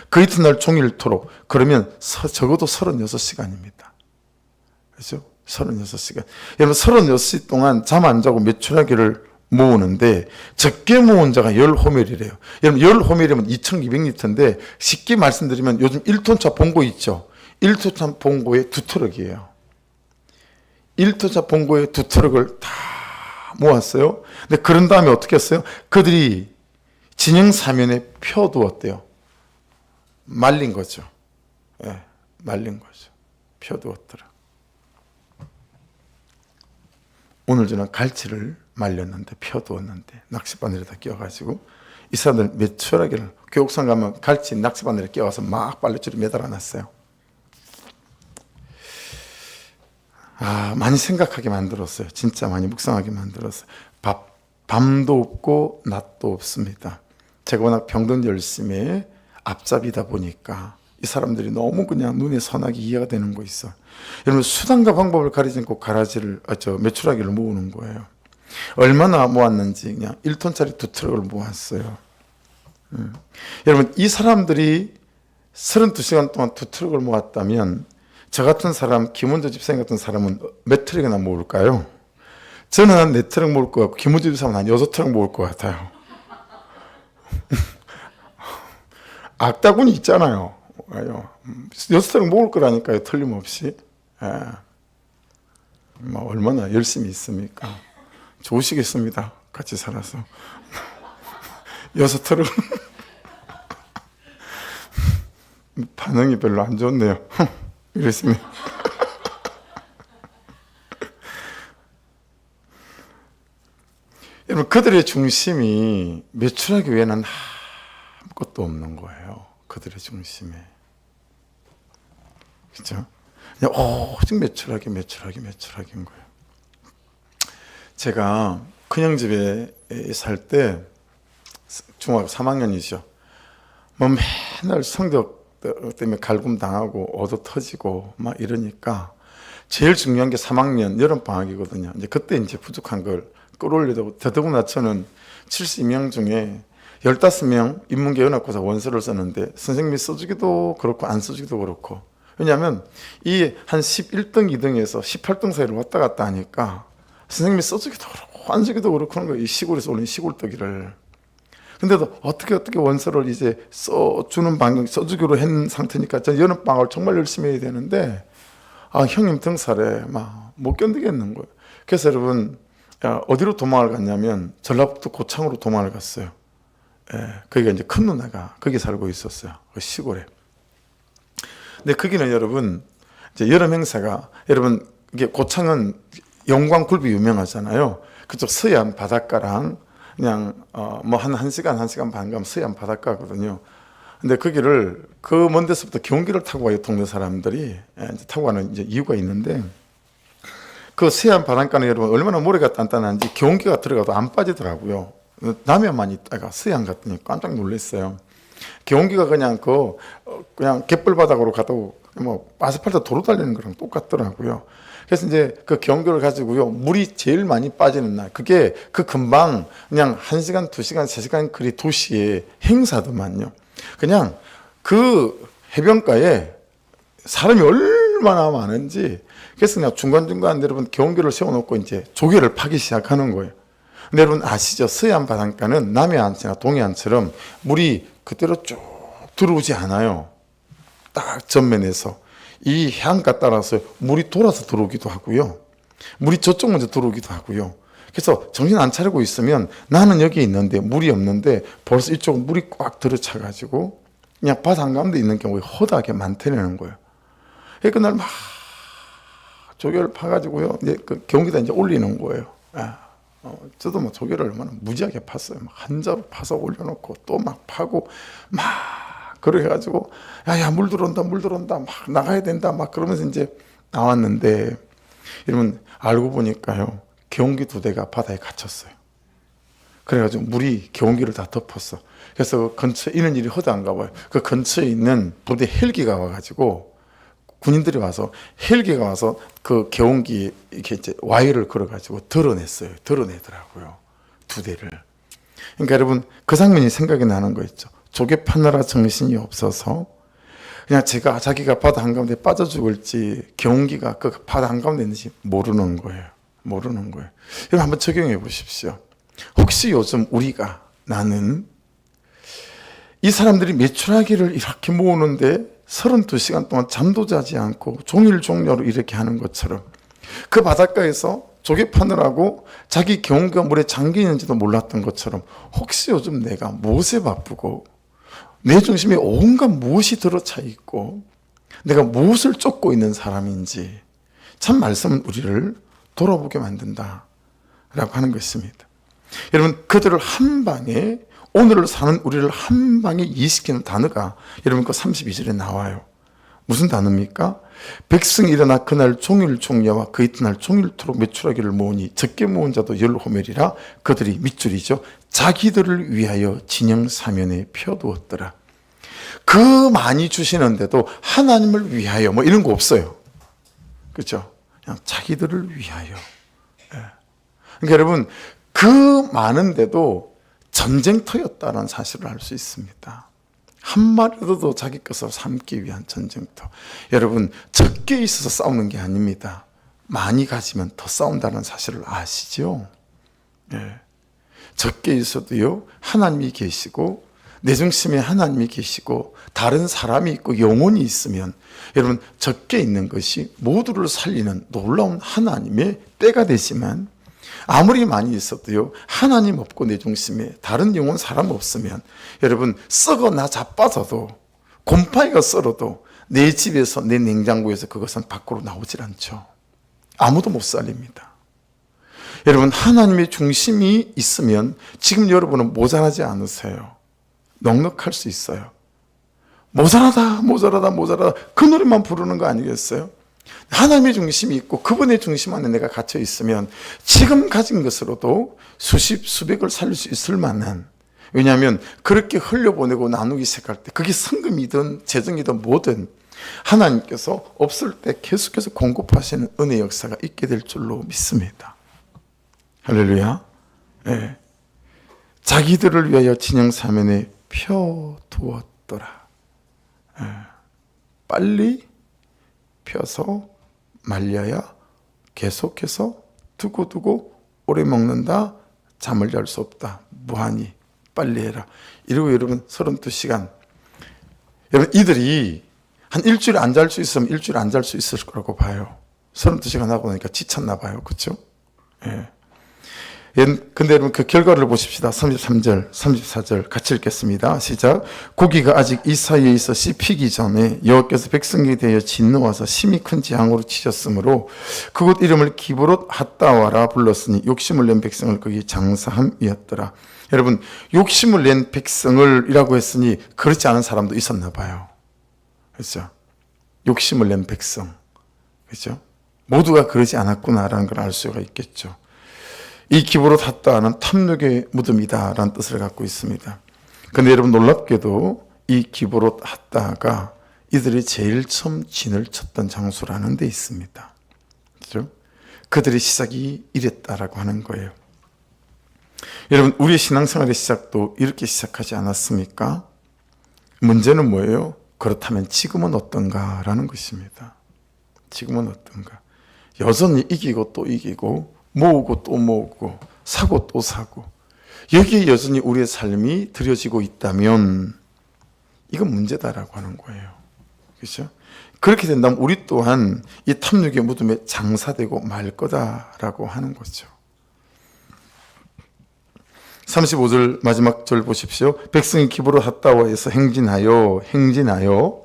그 이튿날 종일토록. 그러면 적어도 36시간입니다. 그렇죠? 36시간. 여러분, 36시 동안 잠 안 자고 메추라기를 모으는데 적게 모은 자가 10호멜이래요. 여러분, 10호멜이면 2200리터인데 쉽게 말씀드리면 요즘 1톤차 봉고 있죠. 1톤차 봉고에 2트럭이에요. 1톤차 봉고에 2트럭을 다 모았어요. 근데 그런 다음에 어떻게 했어요? 그들이 진영 사면에 펴두었대요. 말린 거죠. 예, 말린 거죠. 펴두었더라. 오늘 저는 갈치를 말렸는데, 펴두었는데, 낚싯바늘에다 끼워가지고, 이 사람들 메추라기를, 교육상 가면 갈치 낚싯바늘에 끼워서 막 빨래줄에 매달아 놨어요. 많이 생각하게 만들었어요. 진짜 많이 묵상하게 만들었어요. 밤도 없고, 낮도 없습니다. 제가 워낙 병든 열심에 앞잡이다 보니까 이 사람들이 너무 그냥 눈에 선하게 이해가 되는 거 있어. 여러분, 수단과 방법을 가리지 않고 메추라기를 모으는 거예요. 얼마나 모았는지 그냥 1톤짜리 2트럭을 모았어요. 여러분, 이 사람들이 32시간 동안 2트럭을 모았다면 저 같은 사람, 김원조 집사님 같은 사람은 몇 트럭이나 모을까요? 저는 한 4트럭 모을 것 같고 김원조 집사님은 한 6트럭 모을 것 같아요. 악다군이 있잖아요. 6트럭 모을 거라니까요. 틀림없이. 얼마나 열심히 있습니까? 좋으시겠습니다. 같이 살아서. 6트럭. 반응이 별로 안 좋네요. 이랬습니다. 여러분, 그들의 중심이 메추라기 외에는 아무것도 없는 거예요. 그들의 중심에. 그렇죠? 그냥 오직 메추라기인 거예요. 제가 큰형집에 살 때 중학교 3학년이죠. 맨날 성적 때문에 갈굼당하고 얻어 터지고 막 이러니까 제일 중요한 게 3학년 여름방학이거든요. 이제 그때 이제 부족한 걸 끌어올리려고, 더더구나 저는 72명 중에 15명 인문계 연합고사 원서를 썼는데 선생님이 써주기도 그렇고 안 써주기도 그렇고, 왜냐하면 이 한 11등, 2등에서 18등 사이를 왔다 갔다 하니까 선생님이 써주기도 그렇고 안 써주기도 그렇고 하는 거예요. 이 시골에서 올린 시골떡이를. 근데도 어떻게 원서를 이제 써주는 방향, 써주기로 한 상태니까 전 여름방학을 정말 열심히 해야 되는데 형님 등살에 막 못 견디겠는 거예요. 그래서 여러분, 어디로 도망을 갔냐면 전라북도 고창으로 도망을 갔어요. 거기가 이제 큰 누나가 거기 살고 있었어요. 그 시골에. 근데 거기는 여러분, 이제 여름 행사가, 여러분, 이게 고창은 영광굴비 유명하잖아요. 그쪽 서해안 바닷가랑 그냥 뭐 한 1시간 반 가면 서해안 바닷가거든요. 근데 거기를 그 먼 데서부터 경기를 타고 와요. 동네 사람들이 이제 타고 가는 이제 이유가 있는데, 그 서해안 바닷가는 여러분 얼마나 모래가 단단한지 경기가 들어가도 안 빠지더라고요. 남해만 있다가 서해안 갔더니 깜짝 놀랐어요. 경기가 그냥 그냥 갯벌 바닥으로 가도 뭐 아스팔트 도로 달리는 거랑 똑같더라고요. 그래서 이제 그 경교를 가지고요, 물이 제일 많이 빠지는 날, 그게 그 금방 그냥 1시간, 2시간, 3시간 거리 도시의 행사더만요. 그냥 그 해변가에 사람이 얼마나 많은지, 그래서 그냥 중간중간 여러분 경교를 세워놓고 이제 조개를 파기 시작하는 거예요. 근데 여러분 아시죠? 서해안 바닷가는 남해안이나 동해안처럼 물이 그대로 쭉 들어오지 않아요. 딱 전면에서. 이 해안가 따라서 물이 돌아서 들어오기도 하고요. 물이 저쪽 먼저 들어오기도 하고요. 그래서 정신 안 차리고 있으면 나는 여기 있는데 물이 없는데 벌써 이쪽은 물이 꽉 들어차가지고 그냥 바다 한가운데 있는 경우가 허다하게 많다는 거예요. 그날 막 조개를 파가지고요, 이제 그 경기다 이제 올리는 거예요. 저도 뭐 조개를 얼마나 무지하게 팠어요. 막 한자로 파서 올려놓고 또 막 파고 막 그래 해가지고 야 물 들어온다 막 나가야 된다 막 그러면서 이제 나왔는데, 여러분 알고 보니까요, 경운기 2대가 바다에 갇혔어요. 그래가지고 물이 경운기를 다 덮었어. 그래서 근처에 이런 일이 허다한가 봐요. 그 근처에 있는 부대 헬기가 와가지고 군인들이 와서, 헬기가 와서 그 경운기 이렇게 이제 와이를 걸어가지고 드러내더라고요. 2대를. 그러니까 여러분 그 장면이 생각이 나는 거 있죠. 조개 파느라 정신이 없어서 그냥 자기가 바다 한가운데 빠져 죽을지 경운기가 그 바다 한가운데 있는지 모르는 거예요. 여러분 한번 적용해 보십시오. 혹시 요즘 나는 이 사람들이 매출하기를 이렇게 모으는데 32시간 동안 잠도 자지 않고 종일 종료로 이렇게 하는 것처럼 그 바닷가에서 조개 파느라고 자기 경운기가 물에 잠겨 있는지도 몰랐던 것처럼, 혹시 요즘 내가 무엇에 바쁘고 내 중심에 온갖 무엇이 들어차 있고 내가 무엇을 쫓고 있는 사람인지, 참 말씀은 우리를 돌아보게 만든다 라고 하는 것입니다. 여러분 그들을 한 방에, 오늘을 사는 우리를 한 방에 이해시키는 단어가 여러분 그 32절에 나와요. 무슨 단어입니까? 백성이 일어나 그날 종일 종려와 그 이튿날 종일토록 매출하기를 모으니 적게 모은 자도 열호멜이라. 그들이 밑줄이죠. 자기들을 위하여 진영 사면에 펴두었더라. 그 많이 주시는데도 하나님을 위하여 뭐 이런 거 없어요. 그렇죠? 그냥 자기들을 위하여. 그러니까 여러분 그 많은데도 전쟁터였다는 사실을 알 수 있습니다. 한 마리라도 자기 것을 삼기 위한 전쟁터. 여러분 적게 있어서 싸우는 게 아닙니다. 많이 가지면 더 싸운다는 사실을 아시죠? 적게 있어도요, 하나님이 계시고 내 중심에 하나님이 계시고 다른 사람이 있고 영혼이 있으면 여러분 적게 있는 것이 모두를 살리는 놀라운 하나님의 때가 되지만, 아무리 많이 있어도요, 하나님 없고 내 중심에 다른 영혼 사람 없으면 여러분 썩어 나 자빠져도, 곰팡이가 썰어도 내 집에서 내 냉장고에서 그것은 밖으로 나오질 않죠. 아무도 못 살립니다. 여러분 하나님의 중심이 있으면 지금 여러분은 모자라지 않으세요. 넉넉할 수 있어요. 모자라다 그 노래만 부르는 거 아니겠어요? 하나님의 중심이 있고 그분의 중심 안에 내가 갇혀 있으면 지금 가진 것으로도 수십 수백을 살릴 수 있을 만한 왜냐하면 그렇게 흘려보내고 나누기 시작할 때 그게 성금이든 재정이든 뭐든 하나님께서 없을 때 계속해서 공급하시는 은혜 역사가 있게 될 줄로 믿습니다. 할렐루야. 네. 자기들을 위하여 진영사면에 펴두었더라. 네. 빨리 펴서 말려야 계속해서 두고 오래 먹는다. 잠을 잘 수 없다. 무한히 빨리 해라. 이러고 여러분 32시간. 여러분 이들이 한 일주일 안 잘 수 있으면 일주일 안 잘 수 있을 거라고 봐요. 32시간 하고 나니까 지쳤나 봐요. 그렇죠? 예. 근데 여러분 그 결과를 보십시다. 33절, 34절 같이 읽겠습니다. 시작. 고기가 아직 이 사이에 있어 씹히기 전에 여호와께서 백성에게 대하여 진노하사 심히 큰 재앙으로 치셨으므로 그곳 이름을 기브롯 핫다와라 불렀으니 욕심을 낸 백성을 거기 장사함이었더라. 여러분 욕심을 낸 백성을 이라고 했으니 그렇지 않은 사람도 있었나 봐요. 그렇죠? 욕심을 낸 백성. 그렇죠? 모두가 그러지 않았구나라는 걸 알 수가 있겠죠. 이 기브롯 핫다는 탐욕의 무덤이다라는 뜻을 갖고 있습니다. 그런데 여러분 놀랍게도 이 기브롯 핫다가 이들이 제일 처음 진을 쳤던 장소라는 데 있습니다. 그렇죠? 그들의 시작이 이랬다라고 하는 거예요. 여러분 우리의 신앙생활의 시작도 이렇게 시작하지 않았습니까? 문제는 뭐예요? 그렇다면 지금은 어떤가라는 것입니다. 지금은 어떤가? 여전히 이기고 또 이기고 모으고 또 모으고 사고 또 사고 여기에 여전히 우리의 삶이 들여지고 있다면 이건 문제다라고 하는 거예요. 그렇죠? 그렇게 된다면 우리 또한 이 탐욕의 무덤에 장사되고 말 거다라고 하는 거죠. 35절 마지막 절 보십시오. 백성이 기브롯 핫다와에서 행진하여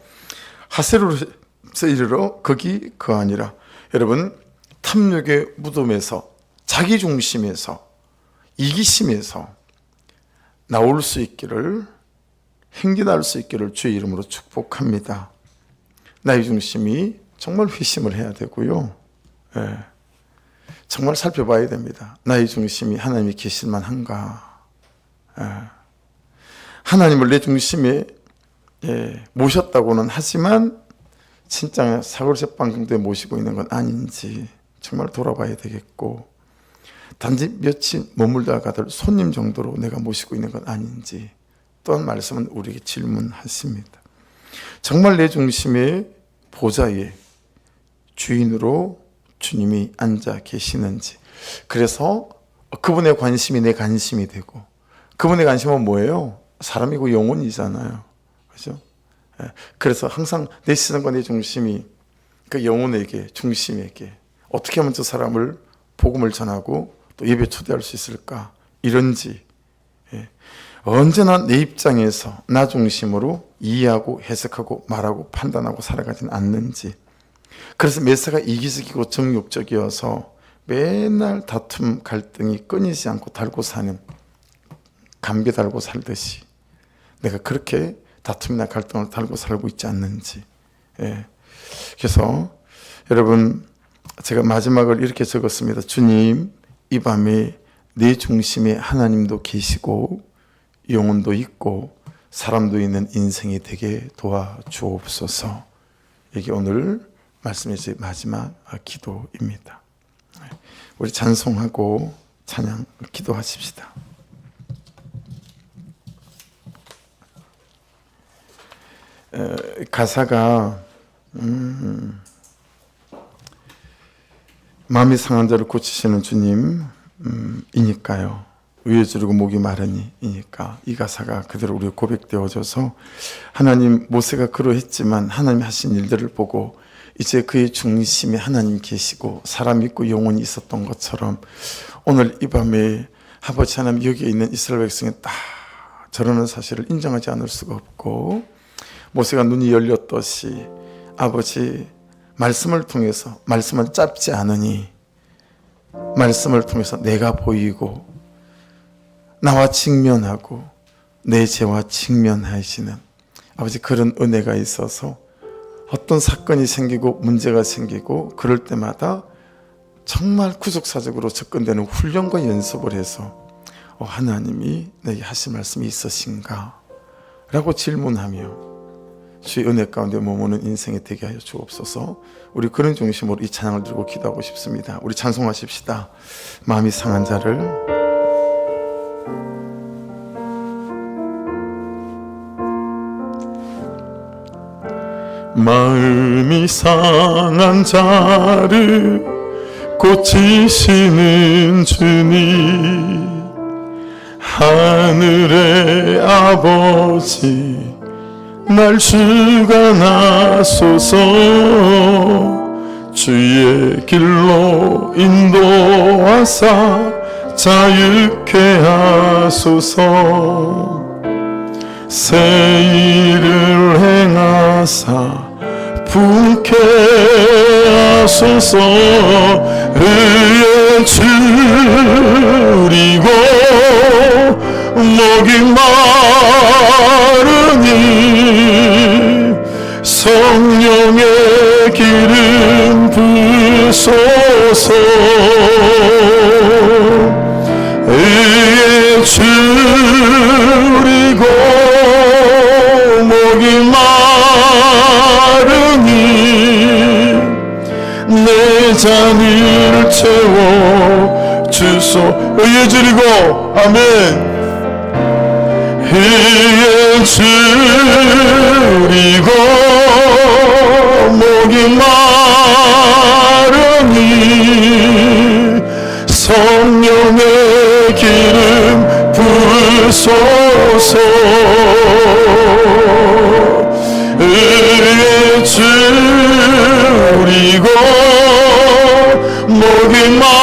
하세로에서 이르러 거기 거하니라. 여러분 탐욕의 무덤에서 자기 중심에서 이기심에서 나올 수 있기를 행진할 수 있기를 주의 이름으로 축복합니다. 나의 중심이 정말 회심을 해야 되고요. 예. 정말 살펴봐야 됩니다. 나의 중심이 하나님이 계실 만한가. 예. 하나님을 내 중심에 모셨다고는 하지만 진짜 사골세빵 정도에 모시고 있는 건 아닌지 정말 돌아봐야 되겠고 단지 며칠 머물다 가들 손님 정도로 내가 모시고 있는 건 아닌지 또한 말씀은 우리에게 질문하십니다. 정말 내 중심의 보좌에 주인으로 주님이 앉아 계시는지 그래서 그분의 관심이 내 관심이 되고 그분의 관심은 뭐예요? 사람이고 영혼이잖아요. 그렇죠? 그래서 항상 내 시선과 내 중심이 그 영혼에게 중심에게 어떻게 하면 저 사람을 복음을 전하고 또 예배 초대할 수 있을까 이런지 언제나 내 입장에서 나 중심으로 이해하고 해석하고 말하고 판단하고 살아가진 않는지 그래서 매사가 이기적이고 정욕적이어서 맨날 다툼 갈등이 끊이지 않고 달고 사는 감기 달고 살듯이 내가 그렇게 다툼이나 갈등을 달고 살고 있지 않는지 그래서 여러분 제가 마지막을 이렇게 적었습니다. 주님 이 밤에 내 중심에 하나님도 계시고 영혼도 있고 사람도 있는 인생이 되게 도와주옵소서. 이게 오늘 말씀의 제 마지막 기도입니다. 우리 찬송하고 찬양 기도하십시다. 가사가 마음이 상한 자를 고치시는 주님 이니까요. 위에 주르고 목이 마르니 이니까 이 가사가 그대로 우리가 고백되어져서 하나님 모세가 그러했지만 하나님 하신 일들을 보고 이제 그의 중심에 하나님 계시고 사람 있고 영혼이 있었던 것처럼 오늘 이 밤에 아버지 하나님 여기에 있는 이스라엘 백성이 딱 저러는 사실을 인정하지 않을 수가 없고 모세가 눈이 열렸듯이 아버지 말씀을 통해서 말씀은 짧지 않으니 말씀을 통해서 내가 보이고 나와 직면하고 내 죄와 직면하시는 아버지 그런 은혜가 있어서 어떤 사건이 생기고 문제가 생기고 그럴 때마다 정말 구속사적으로 접근되는 훈련과 연습을 해서 하나님이 내게 하신 말씀이 있으신가? 라고 질문하며 주의 은혜 가운데 머무는 인생이 되게 하여 주옵소서. 우리 그런 중심으로 이 찬양을 들고 기도하고 싶습니다. 우리 찬송하십시다. 마음이 상한 자를. 마음이 상한 자를 고치시는 주님, 하늘의 아버지 날 주관하소서. 주의 길로 인도하사 자유케 하소서. 새 일을 행하사 분케 하소서. 의에 줄이고 목이 마르니 성령의 기름 부소서. 의에 줄이고 목이 마르니 내 잔을 채워 주소. 의에 줄이고 아멘. 의에 줄이고 목이 마르니 성령의 기름 부소서. 의에 줄이고 목이 마르니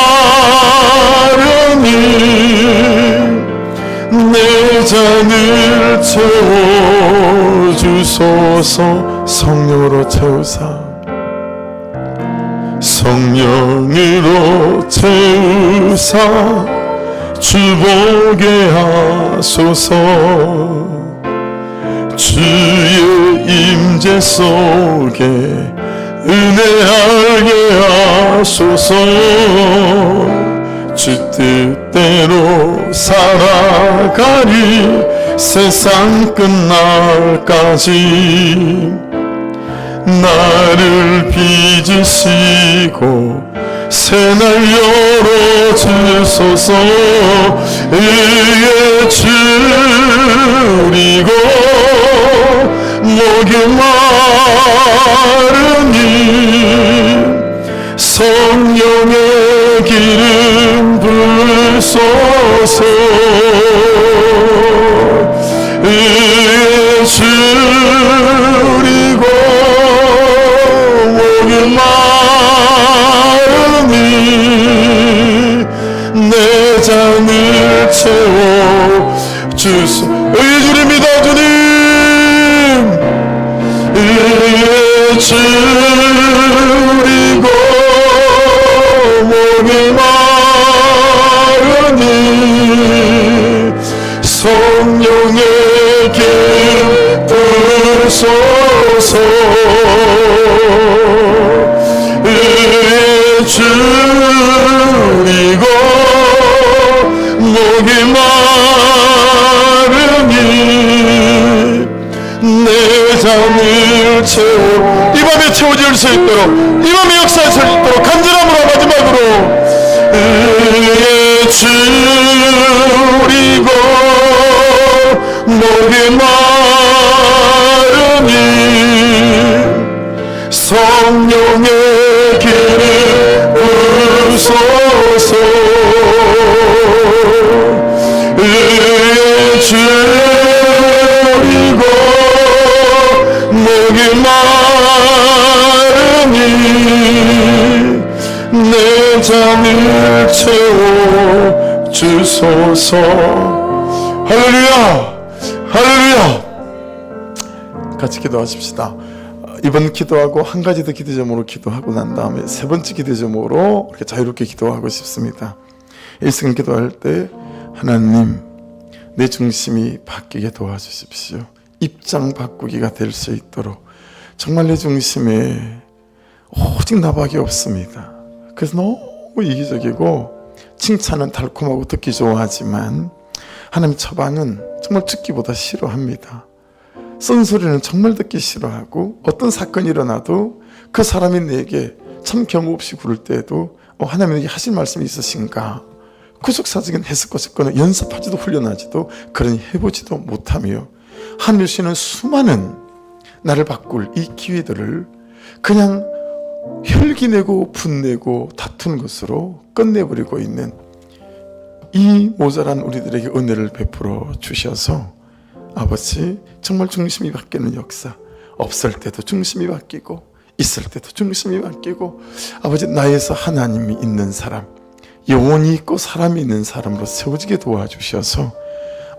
내 잔을 채워주소서. 성령으로 채우사 성령으로 채우사 주보게 하소서. 주의 임재 속에 은혜하게 하소서. 주 뜻대로 살아가리 세상 끝날까지. 나를 빚으시고 새날 열어주소서. 의에 줄이고 목이 마르니 성령의 기름 부소서. 의에 줄이고 목이 마르니 내 잔을 채워주소. 의에 줄입니다 주님. 의에 줄이고 목이 마르니 성령의 기름 부소서. 의에 줄이고 목이 마르니 내 잔을 채워. 이 밤에 채워질 수 있도록, 이 밤에 역사할 수 있도록 간절함으로 마지막으로 의에 줄이고 목이 마르니 성령의 기름 부소서. 의에 줄이고 목이 마르니 내 잔을 채워주소서. 할렐루야 할렐루야. 같이 기도하십시다. 이번 기도하고 한 가지 더 기도 제목으로 기도하고 난 다음에 세 번째 기도 제목으로 이렇게 자유롭게 기도하고 싶습니다. 일생 기도할 때 하나님 내 중심이 바뀌게 도와주십시오. 입장 바꾸기가 될 수 있도록. 정말 내 중심에 오직 나밖에 없습니다. 그래서 너무 이기적이고 칭찬은 달콤하고 듣기 좋아하지만 하나님 처방은 정말 듣기보다 싫어합니다. 쓴소리는 정말 듣기 싫어하고, 어떤 사건이 일어나도 그 사람이 내게 참 경우 없이 굴을 때에도 하나님에게 하실 말씀이 있으신가, 구속사적인 해석과 연습하지도 훈련하지도 그러니 해보지도 못하며, 하늘 주시는 수많은 나를 바꿀 이 기회들을 그냥 혈기내고 분내고 다투는 것으로 끝내버리고 있는 이 모자란 우리들에게 은혜를 베풀어 주셔서 아버지 정말 중심이 바뀌는 역사, 없을 때도 중심이 바뀌고 있을 때도 중심이 바뀌고, 아버지 나에서 하나님이 있는 사람, 영혼이 있고 사람이 있는 사람으로 세워지게 도와주셔서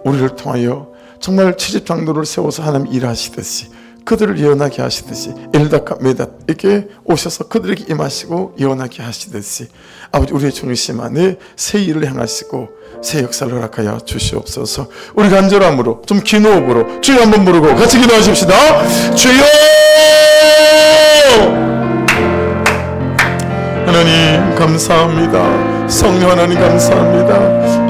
우리를 통하여 정말 채집장로를 세워서 하나님 일하시듯이, 그들을 예언하게 하시듯이, 엘닷과 메닷에게 오셔서 그들에게 임하시고 예언하게 하시듯이 아버지 우리의 중심 안에 새 일을 행하시고 새 역사를 허락하여 주시옵소서. 우리 간절함으로 좀 긴 호흡으로 주여 한번 부르고 같이 기도하십시다. 주여! 하나님 감사합니다. 성령 하나님 감사합니다.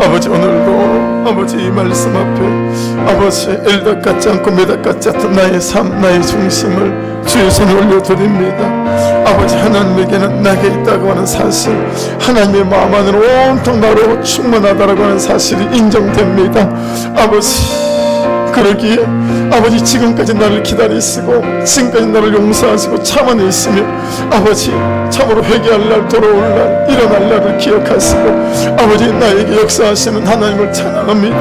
아버지 오늘도 아버지 이 말씀 앞에 아버지 엘닷 같지 않고 메닷 같지 않던 나의 삶, 나의 중심을 주의 손에 올려드립니다. 아버지 하나님에게는 나게 있다고 하는 사실, 하나님의 마음 안으로 온통 나로 충만하다라고 하는 사실이 인정됩니다. 아버지 그러기에 아버지 지금까지 나를 기다리시고 지금까지 나를 용서하시고 참아내시며 아버지 참으로 회개할 날, 돌아올 날, 일어날 날을 기억하시고 아버지 나에게 역사하시는 하나님을 찬양합니다.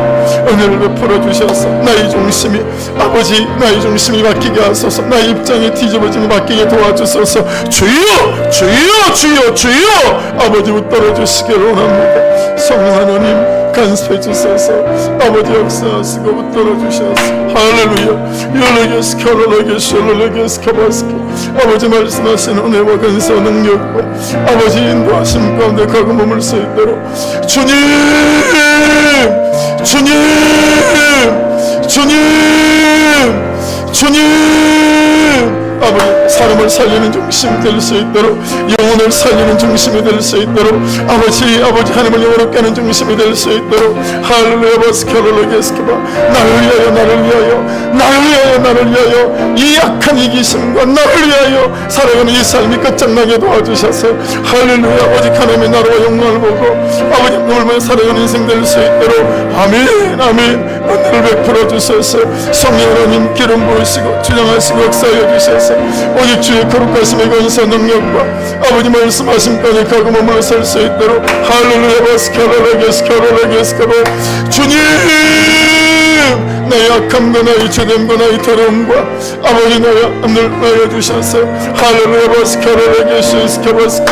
은혜를 베풀어 주셔서 나의 중심이 아버지 나의 중심이 바뀌게 하소서. 나의 입장이 뒤집어짐이 바뀌게 도와주소서. 주여 주여 주여 주여 아버지 붙들어 주시길 원합니다. 성령 하나님 간섭해 주소서. 아버지 역사하시고 붙들어 주셔서 할렐루야. 열레게스 켜러레게스 열레게스 켜바스키 아버지 말씀하시는 은혜와 근사 능력과 아버지 인도하심 가운데 가고 머물 수 있도록 주님 주님 주님 주님 아버지 사람을 살리는 중심이 될 수 있도록, 영혼을 살리는 중심이 될 수 있도록, 아버지 하나님을 영원롭게 하는 중심이 될 수 있도록 할렐루야 바스케롤로게스케바 나를 위하여 나를 위하여 나를 위하여 나를 위하여 이 약한 이기심과 나를 위하여 살아가는 이 삶이 끝장나게 도와주셔서 할렐루야 오직 하나님의 나라와 영광을 보고 아버지 영광을 살아가는 인생 될 수 있도록 아멘 아멘. 은혜를 베풀어 주셔서 성령 하나님 기름 부으시고 주장하시고 역사하여 주셔서 오직 주의 거룩하심의 권세 능력과 아버지 말씀하신 까지 가고 머물러 설 수 있도록 할렐루야 바스케롤레게스케롤레게스케롤 주님 나의 약함과 나의 죄됨과 나의 더러움과 아버지 나의 암을 나여 주셔서 할렐루야 바스케롤레게스케바스케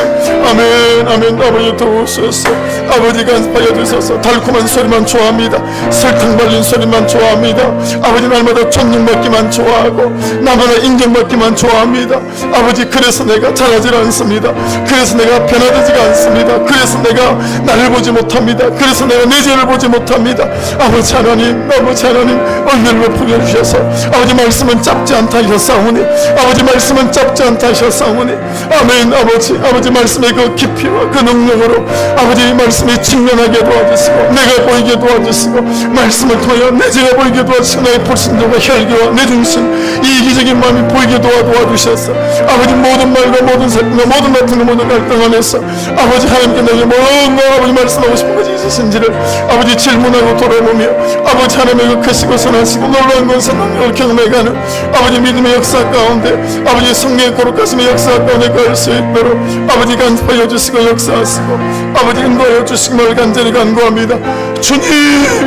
아멘 아멘. 아버지 도우소서. 아버지 간섭하여 주셔서 달콤한 소리만 좋아합니다. 설탕 발린 소리만 좋아합니다. 아버지 날마다 존중받기만 좋아하고 나마다 인정받기만 좋아합니다. 아버지 그래서 내가 자라질 않습니다. 그래서 내가 변화되지가 않습니다. 그래서 내가 나를 보지 못합니다. 그래서 내가 내 죄를 보지 못합니다. 아버지 하나님 은혜를 베풀어 주셔서 아버지 말씀은 짧지 않다 하셨사오니 아버지 말씀은 짧지 않다 하셨사오니 아멘. 아버지 말씀의 그 깊이와 그 능력으로 아버지 말씀이 직면하게 도와주시고 내가 보이게 도와주시고 말씀을 통하여 내 죄가 보이게 도와주시고 나의 불신도와 혈기와 내 중심 이 이기적인 마음이 보이게 도와주셔서 아버지 모든 말과 모든 생각과 모든 다툼과 모든 갈등 안에서 아버지 하나님께 내게 뭔가 아버지 말씀하고 싶은 것이 있으신지를 아버지 질문하고 돌아보며 아버지 하나님의 그 크시고 선하시고 놀라운 권세 능력을 경험해가는 아버지 믿음의 역사 가운데 아버지 성령의 거룩하심의 역사 가운데 갈 수 있도록 아버지 간섭하여 주시고 역사하시고 아버지 인도하여 주시기를 간절히 간구합니다. 주님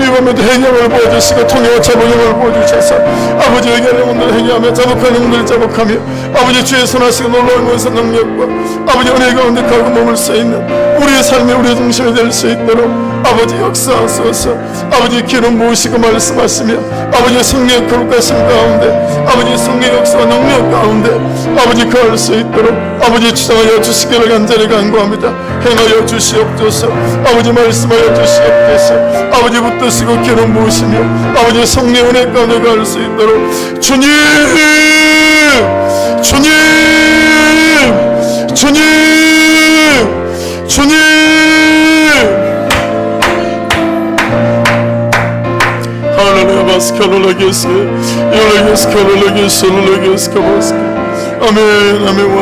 이번에도 행함을 보여주시고 통해와 자복함을 보여주셔서 아버지 의견을 영혼들 행하며 자복한 영혼들 자복하며 아버지 주의 선하시고 놀라운 권세 능력과 아버지 은혜 가운데 가고 머물 수 있는 우리의 삶의 우리의 중심이 될 수 있도록 아버지 역사하소서. 아버지 기름 부으시고 말씀하시며 아버지 성령의 거룩하심 가운데 아버지 성령의 역사와 능력 가운데 아버지 거할 수 있도록 아버지 주장하여 주시기를 간절히 간구합니다. 행하여 주시옵소서. 아버지 말씀하여 주시옵소서. 아버지 붙드시고 기름 부으시며 아버지 성령의 은혜 가운데 거할 수 있도록 주님 주님 주님 주님 아멘 아멘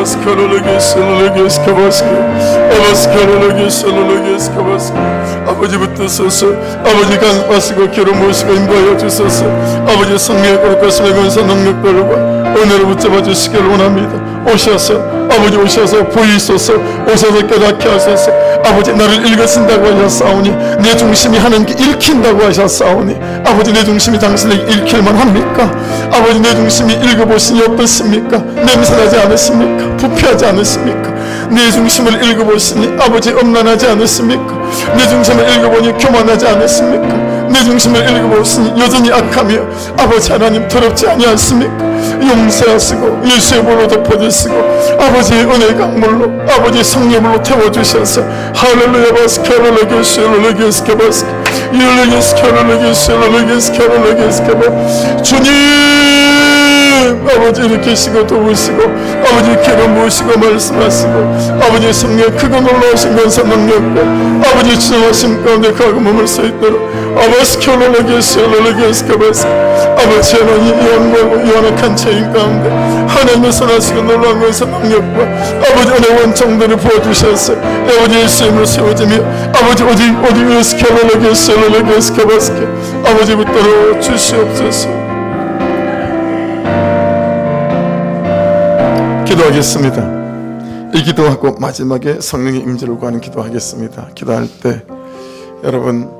아버지 붙드소서. 아버지 강파하시고 기름부으시고 인도하여 주소서. 아버지 성령의 거룩하심의 권세 능력들과 은혜를 붙잡아 주시기를 원합니다. 오셔서 아버지 오셔서 보이소서. 오셔서 깨닫게 하소서. 아버지 나를 읽으신다고 하셨사오니 내 중심이 하나님께 읽힌다고 하셨사오니 아버지 내 중심이 당신에게 읽힐만 합니까? 아버지 내 중심이 읽어보시니 어떻습니까? 냄새나지 않으십니까? 부패하지 않으십니까? 내 중심을 읽어보시니 아버지 엄란하지 않으십니까? 내 중심을 읽어보니 교만하지 않으십니까? 내 중심을 읽어보시니 여전히 악하며 아버지 하나님 더럽지 아니하십니까? 용서하시고 예수의 볼로 덮어주시고 아버지의 은혜의 강물로 아버지 성령으로 태워주셔서 할렐루야 바스케 할렐루야 게스 할렐루야 게스 바스케 할렐루야 게스 할렐루야 게스 할렐루야 게스 할렐루야 게스 주님 아버지 일으키시고 도우시고 아버지 기름 부으시고 말씀하시고 아버지 성령 크고 놀라우신 권세 능력과 아버지 주장하심 가운데 가고 머물 수 있도록 아바스케 할렐루야 게스 할렐루야 게스 바스케 아버지 하나님 영광과 연약한 죄인 가운데 하나님의 선하시고 놀라운 권세 능력과 아버지 은혜 원청들을 부어주셔서 아버지 예수의 이름으로 세워지며 아버지 어디 예수케 할렐루야 게스 할렐루야 게스 바스케 아버지 붙들어 주시옵소서. 기도하겠습니다. 이 기도하고 마지막에 성령의 임재를 구하는 기도하겠습니다. 기도할 때 여러분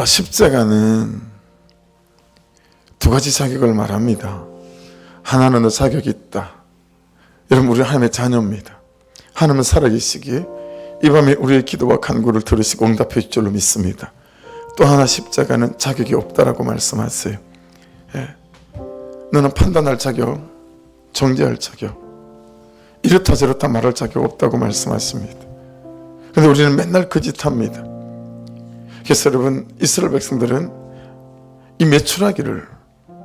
십자가는 두 가지 자격을 말합니다. 하나는 자격이 있다. 여러분 우리 하나님의 자녀입니다. 하나님은 살아계시기에 이 밤에 우리의 기도와 간구를 들으시고 응답해 줄 줄로 믿습니다. 또 하나 십자가는 자격이 없다라고 말씀하세요. 너는 판단할 자격, 정죄할 자격, 이렇다 저렇다 말할 자격 없다고 말씀하십니다. 그런데 우리는 맨날 거짓합니다. 그래서 여러분 이스라엘 백성들은 이 메추라기를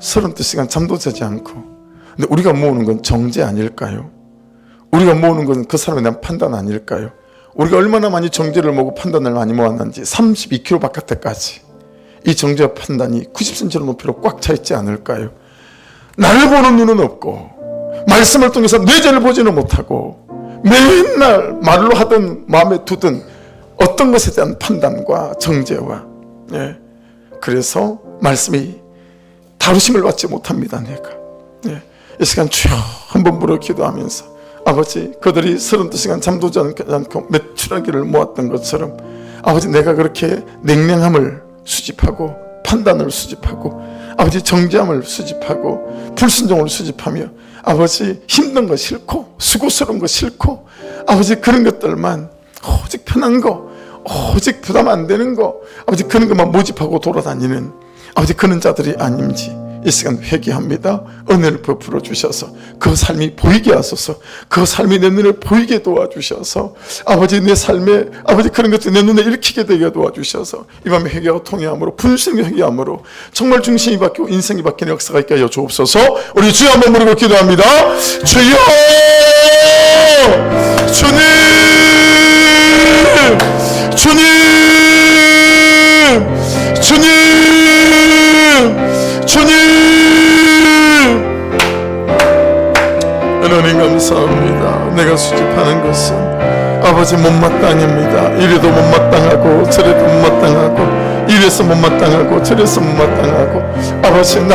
32시간 잠도 자지 않고, 근데 우리가 모으는 건 정죄 아닐까요? 우리가 모으는 건 그 사람에 대한 판단 아닐까요? 우리가 얼마나 많이 정죄를 모으고 판단을 많이 모았는지 32km 바깥에까지 이 정죄와 판단이 90cm 높이로 꽉 차 있지 않을까요? 나를 보는 눈은 없고 말씀을 통해서 내 죄를 보지는 못하고 맨날 말로 하든 마음에 두든 어떤 것에 대한 판단과 정죄와 그래서 말씀이 다루심을 받지 못합니다. 내가 이 시간 주여 한번 물어 기도하면서 아버지 그들이 32시간 잠도 자지 않고 메추라기를 모았던 것처럼 아버지 내가 그렇게 냉랭함을 수집하고 판단을 수집하고 아버지 정죄함을 수집하고 불순종을 수집하며 아버지 힘든 거 싫고 수고스러운 거 싫고 아버지 그런 것들만 오직 편한 거 오직 부담 안 되는 거 아버지 그런 것만 모집하고 돌아다니는 아버지 그런 자들이 아닌지 이 시간 회개합니다. 은혜를 베풀어 주셔서 그 삶이 보이게 하소서. 그 삶이 내 눈에 보이게 도와주셔서 아버지 내 삶에 아버지 그런 것들이 내 눈에 읽히게 되게 도와주셔서 이 밤에 회개하고 통회함으로 분신의 회개함으로 정말 중심이 바뀌고 인생이 바뀌는 역사가 있게 하여 주옵소서. 우리 주여 한번 부르고 기도합니다. 주여 주님 주님 주님 주님 하나님 감사합니다. 내가 수집하는 것은 아버지 못마땅입니다. 이래도 못마땅하고 저래도 못마땅하고 이래서 못마땅하고 저래서 못마땅하고 아버지 날